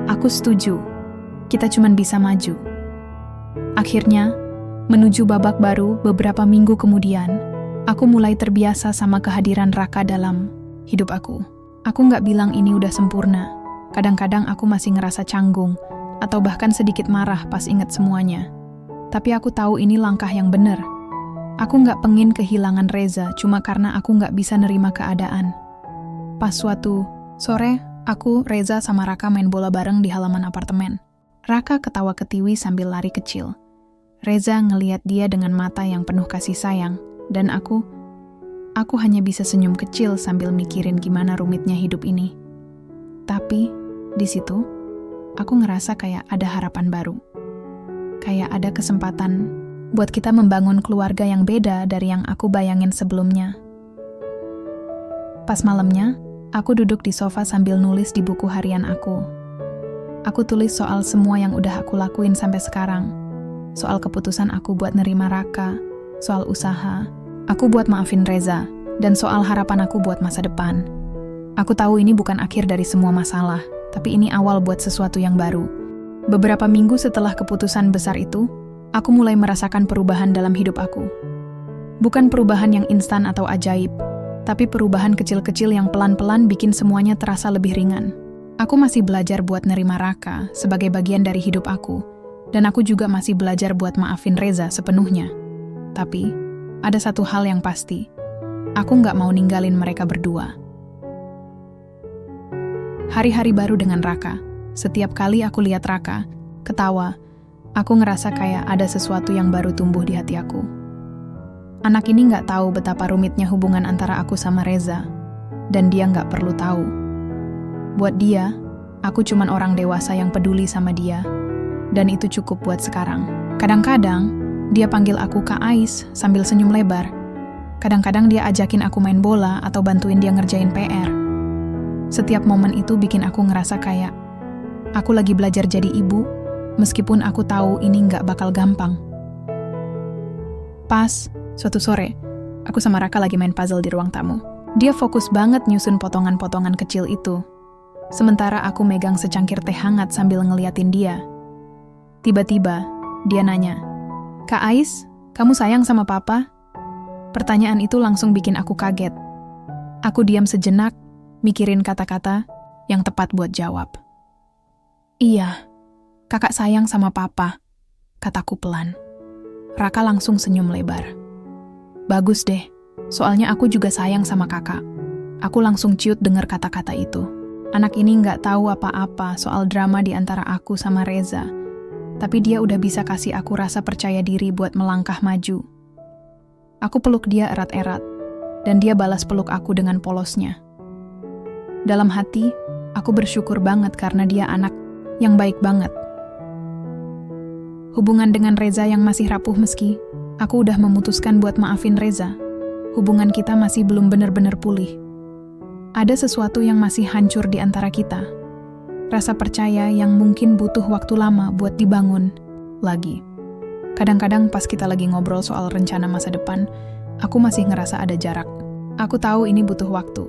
Aku setuju. Kita cuman bisa maju. Akhirnya, menuju babak baru beberapa minggu kemudian, aku mulai terbiasa sama kehadiran Raka dalam hidup aku. Aku nggak bilang ini udah sempurna. Kadang-kadang aku masih ngerasa canggung, atau bahkan sedikit marah pas inget semuanya. Tapi aku tahu ini langkah yang benar. Aku nggak pengen kehilangan Reza cuma karena aku nggak bisa nerima keadaan. Pas suatu sore, aku, Reza, sama Raka main bola bareng di halaman apartemen. Raka ketawa ketiwi sambil lari kecil. Reza ngeliat dia dengan mata yang penuh kasih sayang, dan aku hanya bisa senyum kecil sambil mikirin gimana rumitnya hidup ini. Tapi, di situ, aku ngerasa kayak ada harapan baru. Kayak ada kesempatan buat kita membangun keluarga yang beda dari yang aku bayangin sebelumnya. Pas malamnya, aku duduk di sofa sambil nulis di buku harian aku. Aku tulis soal semua yang udah aku lakuin sampai sekarang. Soal keputusan aku buat nerima Raka, soal usaha, aku buat maafin Reza, dan soal harapan aku buat masa depan. Aku tahu ini bukan akhir dari semua masalah, tapi ini awal buat sesuatu yang baru. Beberapa minggu setelah keputusan besar itu, aku mulai merasakan perubahan dalam hidup aku. Bukan perubahan yang instan atau ajaib, tapi perubahan kecil-kecil yang pelan-pelan bikin semuanya terasa lebih ringan. Aku masih belajar buat nerima Raka sebagai bagian dari hidup aku, dan aku juga masih belajar buat maafin Reza sepenuhnya. Tapi, ada satu hal yang pasti, aku nggak mau ninggalin mereka berdua. Hari-hari baru dengan Raka. Setiap kali aku lihat Raka, ketawa, aku ngerasa kayak ada sesuatu yang baru tumbuh di hati aku. Anak ini nggak tahu betapa rumitnya hubungan antara aku sama Reza, dan dia nggak perlu tahu. Buat dia, aku cuman orang dewasa yang peduli sama dia, dan itu cukup buat sekarang. Kadang-kadang, dia panggil aku Kak Ais sambil senyum lebar. Kadang-kadang dia ajakin aku main bola atau bantuin dia ngerjain PR. Setiap momen itu bikin aku ngerasa kayak aku lagi belajar jadi ibu, meskipun aku tahu ini nggak bakal gampang. Pas suatu sore, aku sama Raka lagi main puzzle di ruang tamu. Dia fokus banget nyusun potongan-potongan kecil itu. Sementara aku megang secangkir teh hangat sambil ngeliatin dia. Tiba-tiba, dia nanya, "Kak Ais, kamu sayang sama papa?" Pertanyaan itu langsung bikin aku kaget. Aku diam sejenak, mikirin kata-kata yang tepat buat jawab. "Iya, kakak sayang sama papa," kataku pelan. Raka langsung senyum lebar. "Bagus deh, soalnya aku juga sayang sama kakak." Aku langsung ciut dengar kata-kata itu. Anak ini nggak tahu apa-apa soal drama di antara aku sama Reza, tapi dia udah bisa kasih aku rasa percaya diri buat melangkah maju. Aku peluk dia erat-erat, dan dia balas peluk aku dengan polosnya. Dalam hati, aku bersyukur banget karena dia anak yang baik banget. Hubungan dengan Reza yang masih rapuh meski aku udah memutuskan buat maafin Reza. Hubungan kita masih belum benar-benar pulih. Ada sesuatu yang masih hancur di antara kita. Rasa percaya yang mungkin butuh waktu lama buat dibangun lagi. Kadang-kadang pas kita lagi ngobrol soal rencana masa depan, aku masih ngerasa ada jarak. Aku tahu ini butuh waktu,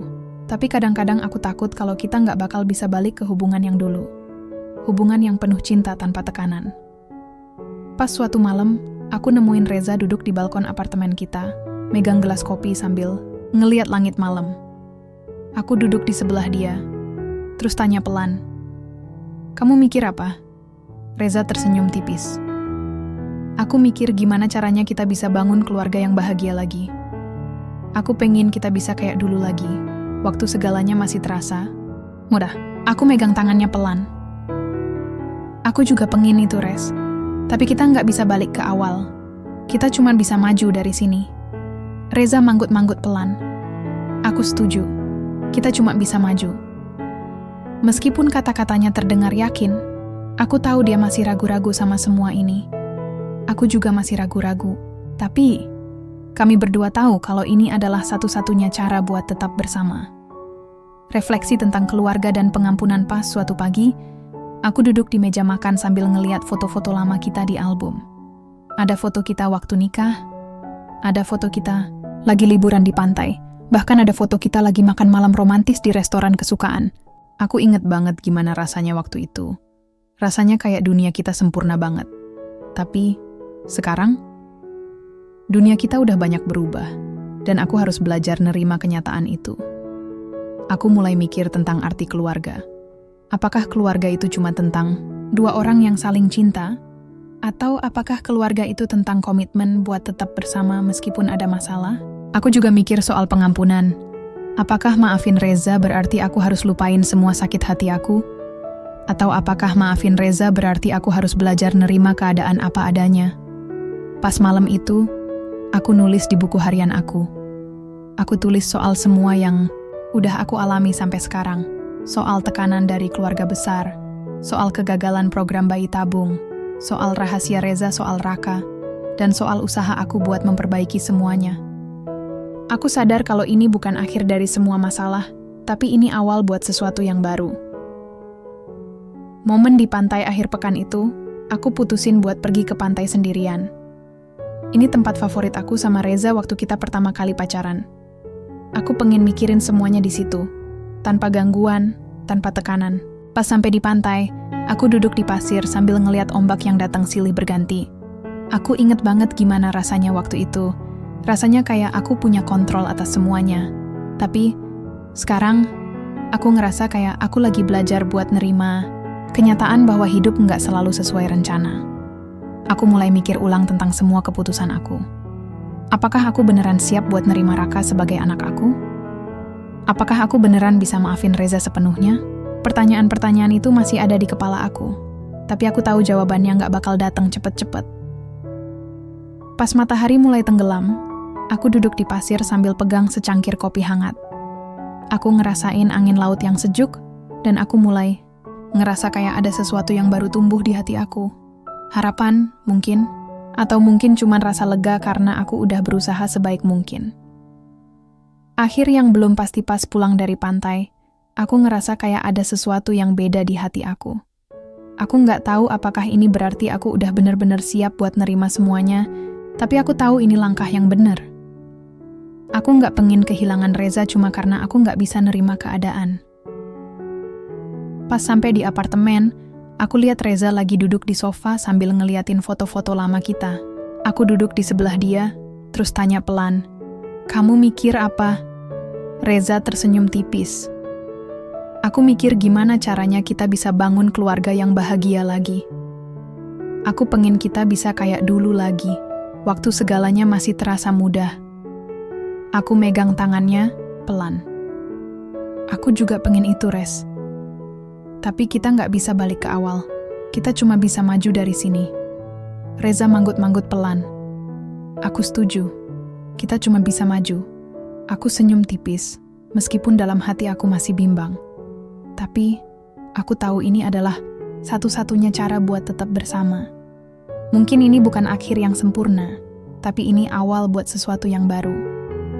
tapi kadang-kadang aku takut kalau kita nggak bakal bisa balik ke hubungan yang dulu. Hubungan yang penuh cinta tanpa tekanan. Pas suatu malam, aku nemuin Reza duduk di balkon apartemen kita, megang gelas kopi sambil ngeliat langit malam. Aku duduk di sebelah dia, terus tanya pelan, "Kamu mikir apa?" Reza tersenyum tipis. "Aku mikir gimana caranya kita bisa bangun keluarga yang bahagia lagi. Aku pengen kita bisa kayak dulu lagi, waktu segalanya masih terasa mudah." Aku megang tangannya pelan. "Aku juga pengen itu, Res. Tapi kita nggak bisa balik ke awal. Kita cuma bisa maju dari sini." Reza manggut-manggut pelan. "Aku setuju. Kita cuma bisa maju." Meskipun kata-katanya terdengar yakin, aku tahu dia masih ragu-ragu sama semua ini. Aku juga masih ragu-ragu. Tapi, kami berdua tahu kalau ini adalah satu-satunya cara buat tetap bersama. Refleksi tentang keluarga dan pengampunan pas suatu pagi, aku duduk di meja makan sambil ngeliat foto-foto lama kita di album. Ada foto kita waktu nikah, ada foto kita lagi liburan di pantai, bahkan ada foto kita lagi makan malam romantis di restoran kesukaan. Aku inget banget gimana rasanya waktu itu. Rasanya kayak dunia kita sempurna banget. Tapi, sekarang, dunia kita udah banyak berubah, dan aku harus belajar nerima kenyataan itu. Aku mulai mikir tentang arti keluarga. Apakah keluarga itu cuma tentang dua orang yang saling cinta? Atau apakah keluarga itu tentang komitmen buat tetap bersama meskipun ada masalah? Aku juga mikir soal pengampunan. Apakah maafin Reza berarti aku harus lupain semua sakit hati aku? Atau apakah maafin Reza berarti aku harus belajar nerima keadaan apa adanya? Pas malam itu, aku nulis di buku harian aku. Aku tulis soal semua yang udah aku alami sampai sekarang. Soal tekanan dari keluarga besar, soal kegagalan program bayi tabung, soal rahasia Reza soal Raka, dan soal usaha aku buat memperbaiki semuanya. Aku sadar kalau ini bukan akhir dari semua masalah, tapi ini awal buat sesuatu yang baru. Momen di pantai akhir pekan itu, aku putusin buat pergi ke pantai sendirian. Ini tempat favorit aku sama Reza waktu kita pertama kali pacaran. Aku pengen mikirin semuanya di situ, tanpa gangguan, tanpa tekanan. Pas sampai di pantai, aku duduk di pasir sambil ngeliat ombak yang datang silih berganti. Aku inget banget gimana rasanya waktu itu. Rasanya kayak aku punya kontrol atas semuanya. Tapi, sekarang, aku ngerasa kayak aku lagi belajar buat nerima kenyataan bahwa hidup nggak selalu sesuai rencana. Aku mulai mikir ulang tentang semua keputusan aku. Apakah aku beneran siap buat nerima Raka sebagai anak aku? Apakah aku beneran bisa maafin Reza sepenuhnya? Pertanyaan-pertanyaan itu masih ada di kepala aku. Tapi aku tahu jawabannya nggak bakal datang cepet-cepet. Pas matahari mulai tenggelam, aku duduk di pasir sambil pegang secangkir kopi hangat. Aku ngerasain angin laut yang sejuk, dan aku mulai ngerasa kayak ada sesuatu yang baru tumbuh di hati aku. Harapan, mungkin. Atau mungkin cuma rasa lega karena aku udah berusaha sebaik mungkin. Akhir yang belum pasti pas pulang dari pantai, aku ngerasa kayak ada sesuatu yang beda di hati aku. Aku nggak tahu apakah ini berarti aku udah bener-bener siap buat nerima semuanya, tapi aku tahu ini langkah yang bener. Aku nggak pengen kehilangan Reza cuma karena aku nggak bisa nerima keadaan. Pas sampai di apartemen, aku lihat Reza lagi duduk di sofa sambil ngeliatin foto-foto lama kita. Aku duduk di sebelah dia, terus tanya pelan, "Kamu mikir apa?" Reza tersenyum tipis. Aku mikir gimana caranya kita bisa bangun keluarga yang bahagia lagi. Aku pengen kita bisa kayak dulu lagi, waktu segalanya masih terasa mudah. Aku megang tangannya, pelan. Aku juga pengen itu, Res. Tapi kita nggak bisa balik ke awal. Kita cuma bisa maju dari sini. Reza manggut-manggut pelan. Aku setuju. Kita cuma bisa maju. Aku senyum tipis, meskipun dalam hati aku masih bimbang. Tapi, aku tahu ini adalah satu-satunya cara buat tetap bersama. Mungkin ini bukan akhir yang sempurna, tapi ini awal buat sesuatu yang baru.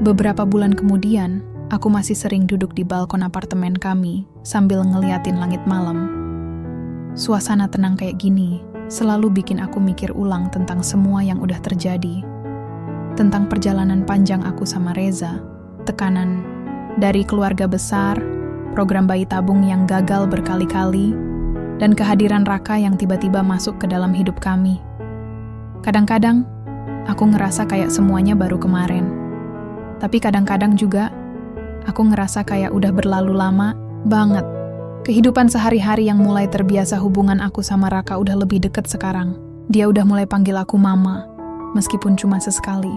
Beberapa bulan kemudian, aku masih sering duduk di balkon apartemen kami sambil ngeliatin langit malam. Suasana tenang kayak gini selalu bikin aku mikir ulang tentang semua yang udah terjadi. Tentang perjalanan panjang aku sama Reza, tekanan dari keluarga besar, program bayi tabung yang gagal berkali-kali, dan kehadiran Raka yang tiba-tiba masuk ke dalam hidup kami. Kadang-kadang, aku ngerasa kayak semuanya baru kemarin. Tapi kadang-kadang juga, aku ngerasa kayak udah berlalu lama banget. Kehidupan sehari-hari yang mulai terbiasa hubungan aku sama Raka udah lebih deket sekarang. Dia udah mulai panggil aku mama, meskipun cuma sesekali.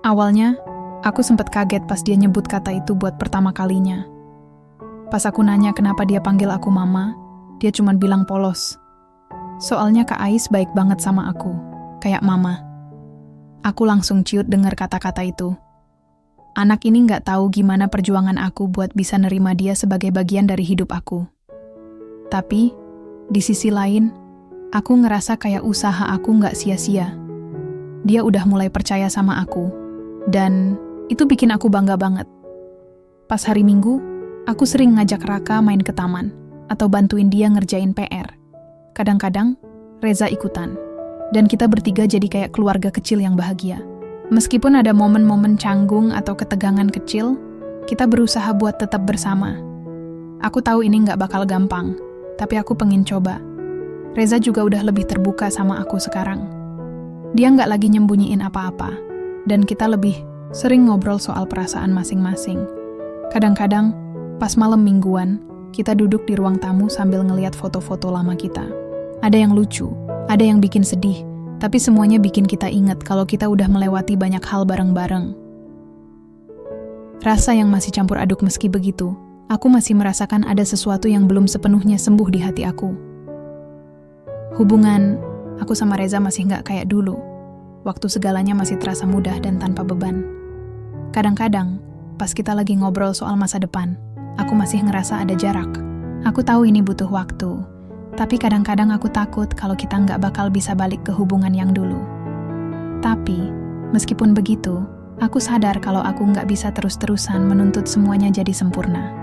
Awalnya, aku sempat kaget pas dia nyebut kata itu buat pertama kalinya. Pas aku nanya kenapa dia panggil aku mama, dia cuma bilang polos. Soalnya Kak Ais baik banget sama aku, kayak mama. Aku langsung ciut dengar kata-kata itu. Anak ini nggak tahu gimana perjuangan aku buat bisa nerima dia sebagai bagian dari hidup aku. Tapi, di sisi lain, aku ngerasa kayak usaha aku nggak sia-sia. Dia udah mulai percaya sama aku, dan itu bikin aku bangga banget. Pas hari Minggu, aku sering ngajak Raka main ke taman, atau bantuin dia ngerjain PR. Kadang-kadang, Reza ikutan, dan kita bertiga jadi kayak keluarga kecil yang bahagia. Meskipun ada momen-momen canggung atau ketegangan kecil, kita berusaha buat tetap bersama. Aku tahu ini nggak bakal gampang, tapi aku pengen coba. Reza juga udah lebih terbuka sama aku sekarang. Dia nggak lagi nyembunyiin apa-apa, dan kita lebih sering ngobrol soal perasaan masing-masing. Kadang-kadang, pas malam mingguan, kita duduk di ruang tamu sambil ngeliat foto-foto lama kita. Ada yang lucu, ada yang bikin sedih, tapi semuanya bikin kita ingat kalau kita udah melewati banyak hal bareng-bareng. Rasa yang masih campur aduk meski begitu, aku masih merasakan ada sesuatu yang belum sepenuhnya sembuh di hati aku. Hubungan aku sama Reza masih nggak kayak dulu. Waktu segalanya masih terasa mudah dan tanpa beban. Kadang-kadang, pas kita lagi ngobrol soal masa depan, aku masih ngerasa ada jarak. Aku tahu ini butuh waktu, tapi kadang-kadang aku takut kalau kita nggak bakal bisa balik ke hubungan yang dulu. Tapi, meskipun begitu, aku sadar kalau aku nggak bisa terus-terusan menuntut semuanya jadi sempurna.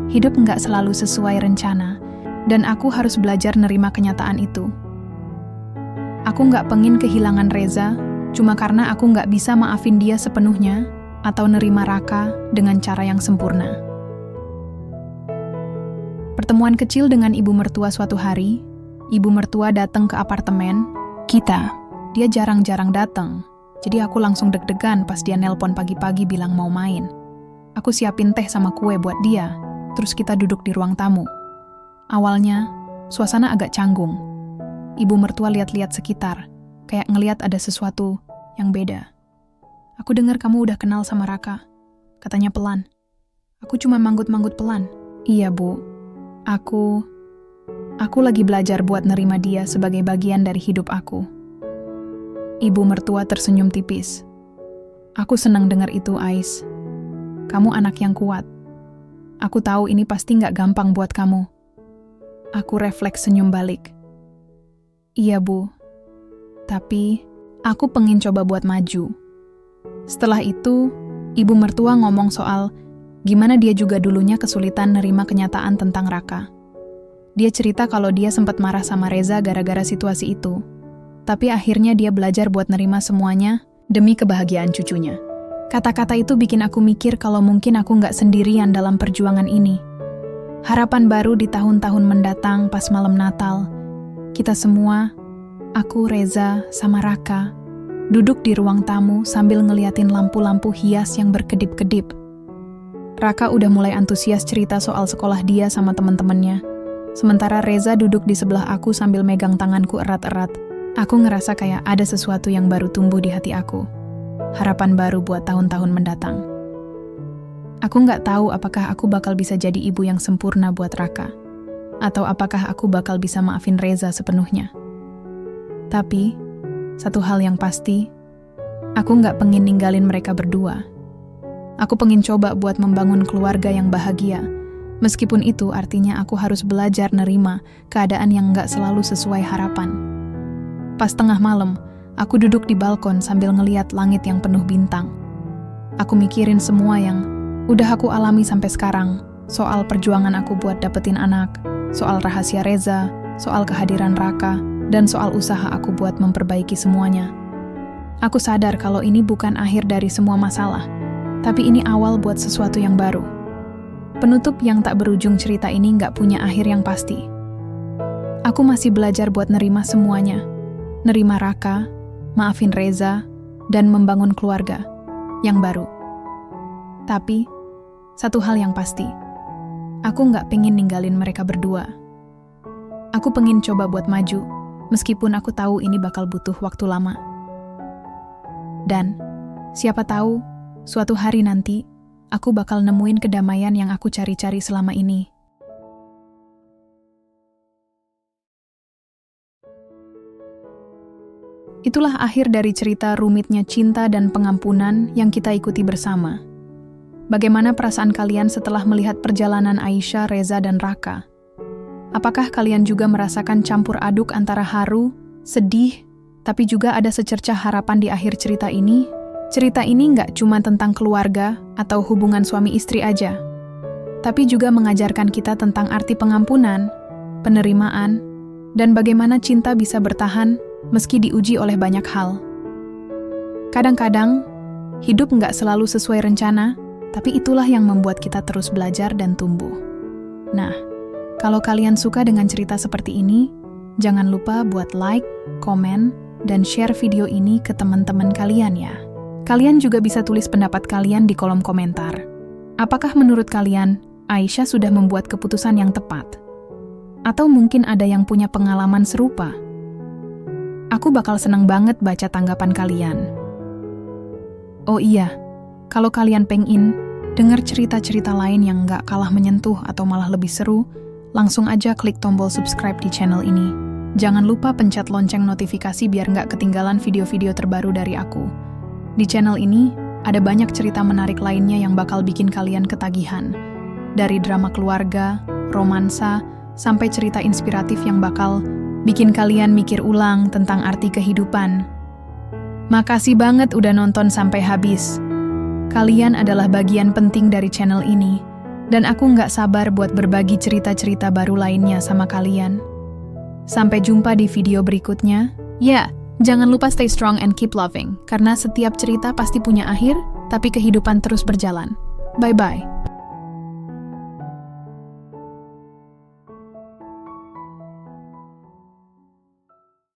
Hidup nggak selalu sesuai rencana, dan aku harus belajar nerima kenyataan itu. Aku nggak pengen kehilangan Reza, cuma karena aku nggak bisa maafin dia sepenuhnya, atau nerima Raka dengan cara yang sempurna. Pertemuan kecil dengan ibu mertua suatu hari, ibu mertua datang ke apartemen kita. Dia jarang-jarang datang, jadi aku langsung deg-degan pas dia nelpon pagi-pagi bilang mau main. Aku siapin teh sama kue buat dia, terus kita duduk di ruang tamu. Awalnya, suasana agak canggung. Ibu mertua lihat-lihat sekitar, kayak ngeliat ada sesuatu yang beda. Aku dengar kamu udah kenal sama Raka, katanya pelan. Aku cuma manggut-manggut pelan. Iya, Bu. Aku lagi belajar buat nerima dia sebagai bagian dari hidup aku. Ibu mertua tersenyum tipis. Aku senang dengar itu, Ais. Kamu anak yang kuat. Aku tahu ini pasti nggak gampang buat kamu. Aku refleks senyum balik. Iya, Bu. Tapi, aku pengen coba buat maju. Setelah itu, ibu mertua ngomong soal gimana dia juga dulunya kesulitan nerima kenyataan tentang Raka. Dia cerita kalau dia sempat marah sama Reza gara-gara situasi itu. Tapi akhirnya dia belajar buat nerima semuanya demi kebahagiaan cucunya. Kata-kata itu bikin aku mikir kalau mungkin aku nggak sendirian dalam perjuangan ini. Harapan baru di tahun-tahun mendatang pas malam Natal. Kita semua, aku, Reza, sama Raka, duduk di ruang tamu sambil ngeliatin lampu-lampu hias yang berkedip-kedip. Raka udah mulai antusias cerita soal sekolah dia sama teman-temannya. Sementara Reza duduk di sebelah aku sambil megang tanganku erat-erat. Aku ngerasa kayak ada sesuatu yang baru tumbuh di hati aku. Harapan baru buat tahun-tahun mendatang. Aku nggak tahu apakah aku bakal bisa jadi ibu yang sempurna buat Raka. Atau apakah aku bakal bisa maafin Reza sepenuhnya. Tapi, satu hal yang pasti, aku nggak pengen ninggalin mereka berdua. Aku pengen coba buat membangun keluarga yang bahagia, meskipun itu artinya aku harus belajar nerima keadaan yang nggak selalu sesuai harapan. Pas tengah malam, aku duduk di balkon sambil ngeliat langit yang penuh bintang. Aku mikirin semua yang udah aku alami sampai sekarang. Soal perjuangan aku buat dapetin anak, soal rahasia Reza, soal kehadiran Raka, dan soal usaha aku buat memperbaiki semuanya. Aku sadar kalau ini bukan akhir dari semua masalah, tapi ini awal buat sesuatu yang baru. Penutup yang tak berujung cerita ini nggak punya akhir yang pasti. Aku masih belajar buat nerima semuanya. Nerima Raka, maafin Reza, dan membangun keluarga yang baru. Tapi, satu hal yang pasti, aku nggak pengen ninggalin mereka berdua. Aku pengen coba buat maju, meskipun aku tahu ini bakal butuh waktu lama. Dan, siapa tahu, suatu hari nanti, aku bakal nemuin kedamaian yang aku cari-cari selama ini. Itulah akhir dari cerita rumitnya cinta dan pengampunan yang kita ikuti bersama. Bagaimana perasaan kalian setelah melihat perjalanan Aisyah, Reza, dan Raka? Apakah kalian juga merasakan campur aduk antara haru, sedih, tapi juga ada secercah harapan di akhir cerita ini? Cerita ini nggak cuma tentang keluarga atau hubungan suami istri aja, tapi juga mengajarkan kita tentang arti pengampunan, penerimaan, dan bagaimana cinta bisa bertahan meski diuji oleh banyak hal. Kadang-kadang, hidup nggak selalu sesuai rencana, tapi itulah yang membuat kita terus belajar dan tumbuh. Nah, kalau kalian suka dengan cerita seperti ini, jangan lupa buat like, komen, dan share video ini ke teman-teman kalian ya. Kalian juga bisa tulis pendapat kalian di kolom komentar. Apakah menurut kalian, Aisyah sudah membuat keputusan yang tepat? Atau mungkin ada yang punya pengalaman serupa? Aku bakal senang banget baca tanggapan kalian. Oh iya, kalau kalian pengen dengar cerita-cerita lain yang nggak kalah menyentuh atau malah lebih seru, langsung aja klik tombol subscribe di channel ini. Jangan lupa pencet lonceng notifikasi biar nggak ketinggalan video-video terbaru dari aku. Di channel ini, ada banyak cerita menarik lainnya yang bakal bikin kalian ketagihan. Dari drama keluarga, romansa, sampai cerita inspiratif yang bakal bikin kalian mikir ulang tentang arti kehidupan. Makasih banget udah nonton sampai habis. Kalian adalah bagian penting dari channel ini, dan aku nggak sabar buat berbagi cerita-cerita baru lainnya sama kalian. Sampai jumpa di video berikutnya. Ya, jangan lupa stay strong and keep loving, karena setiap cerita pasti punya akhir, tapi kehidupan terus berjalan. Bye-bye.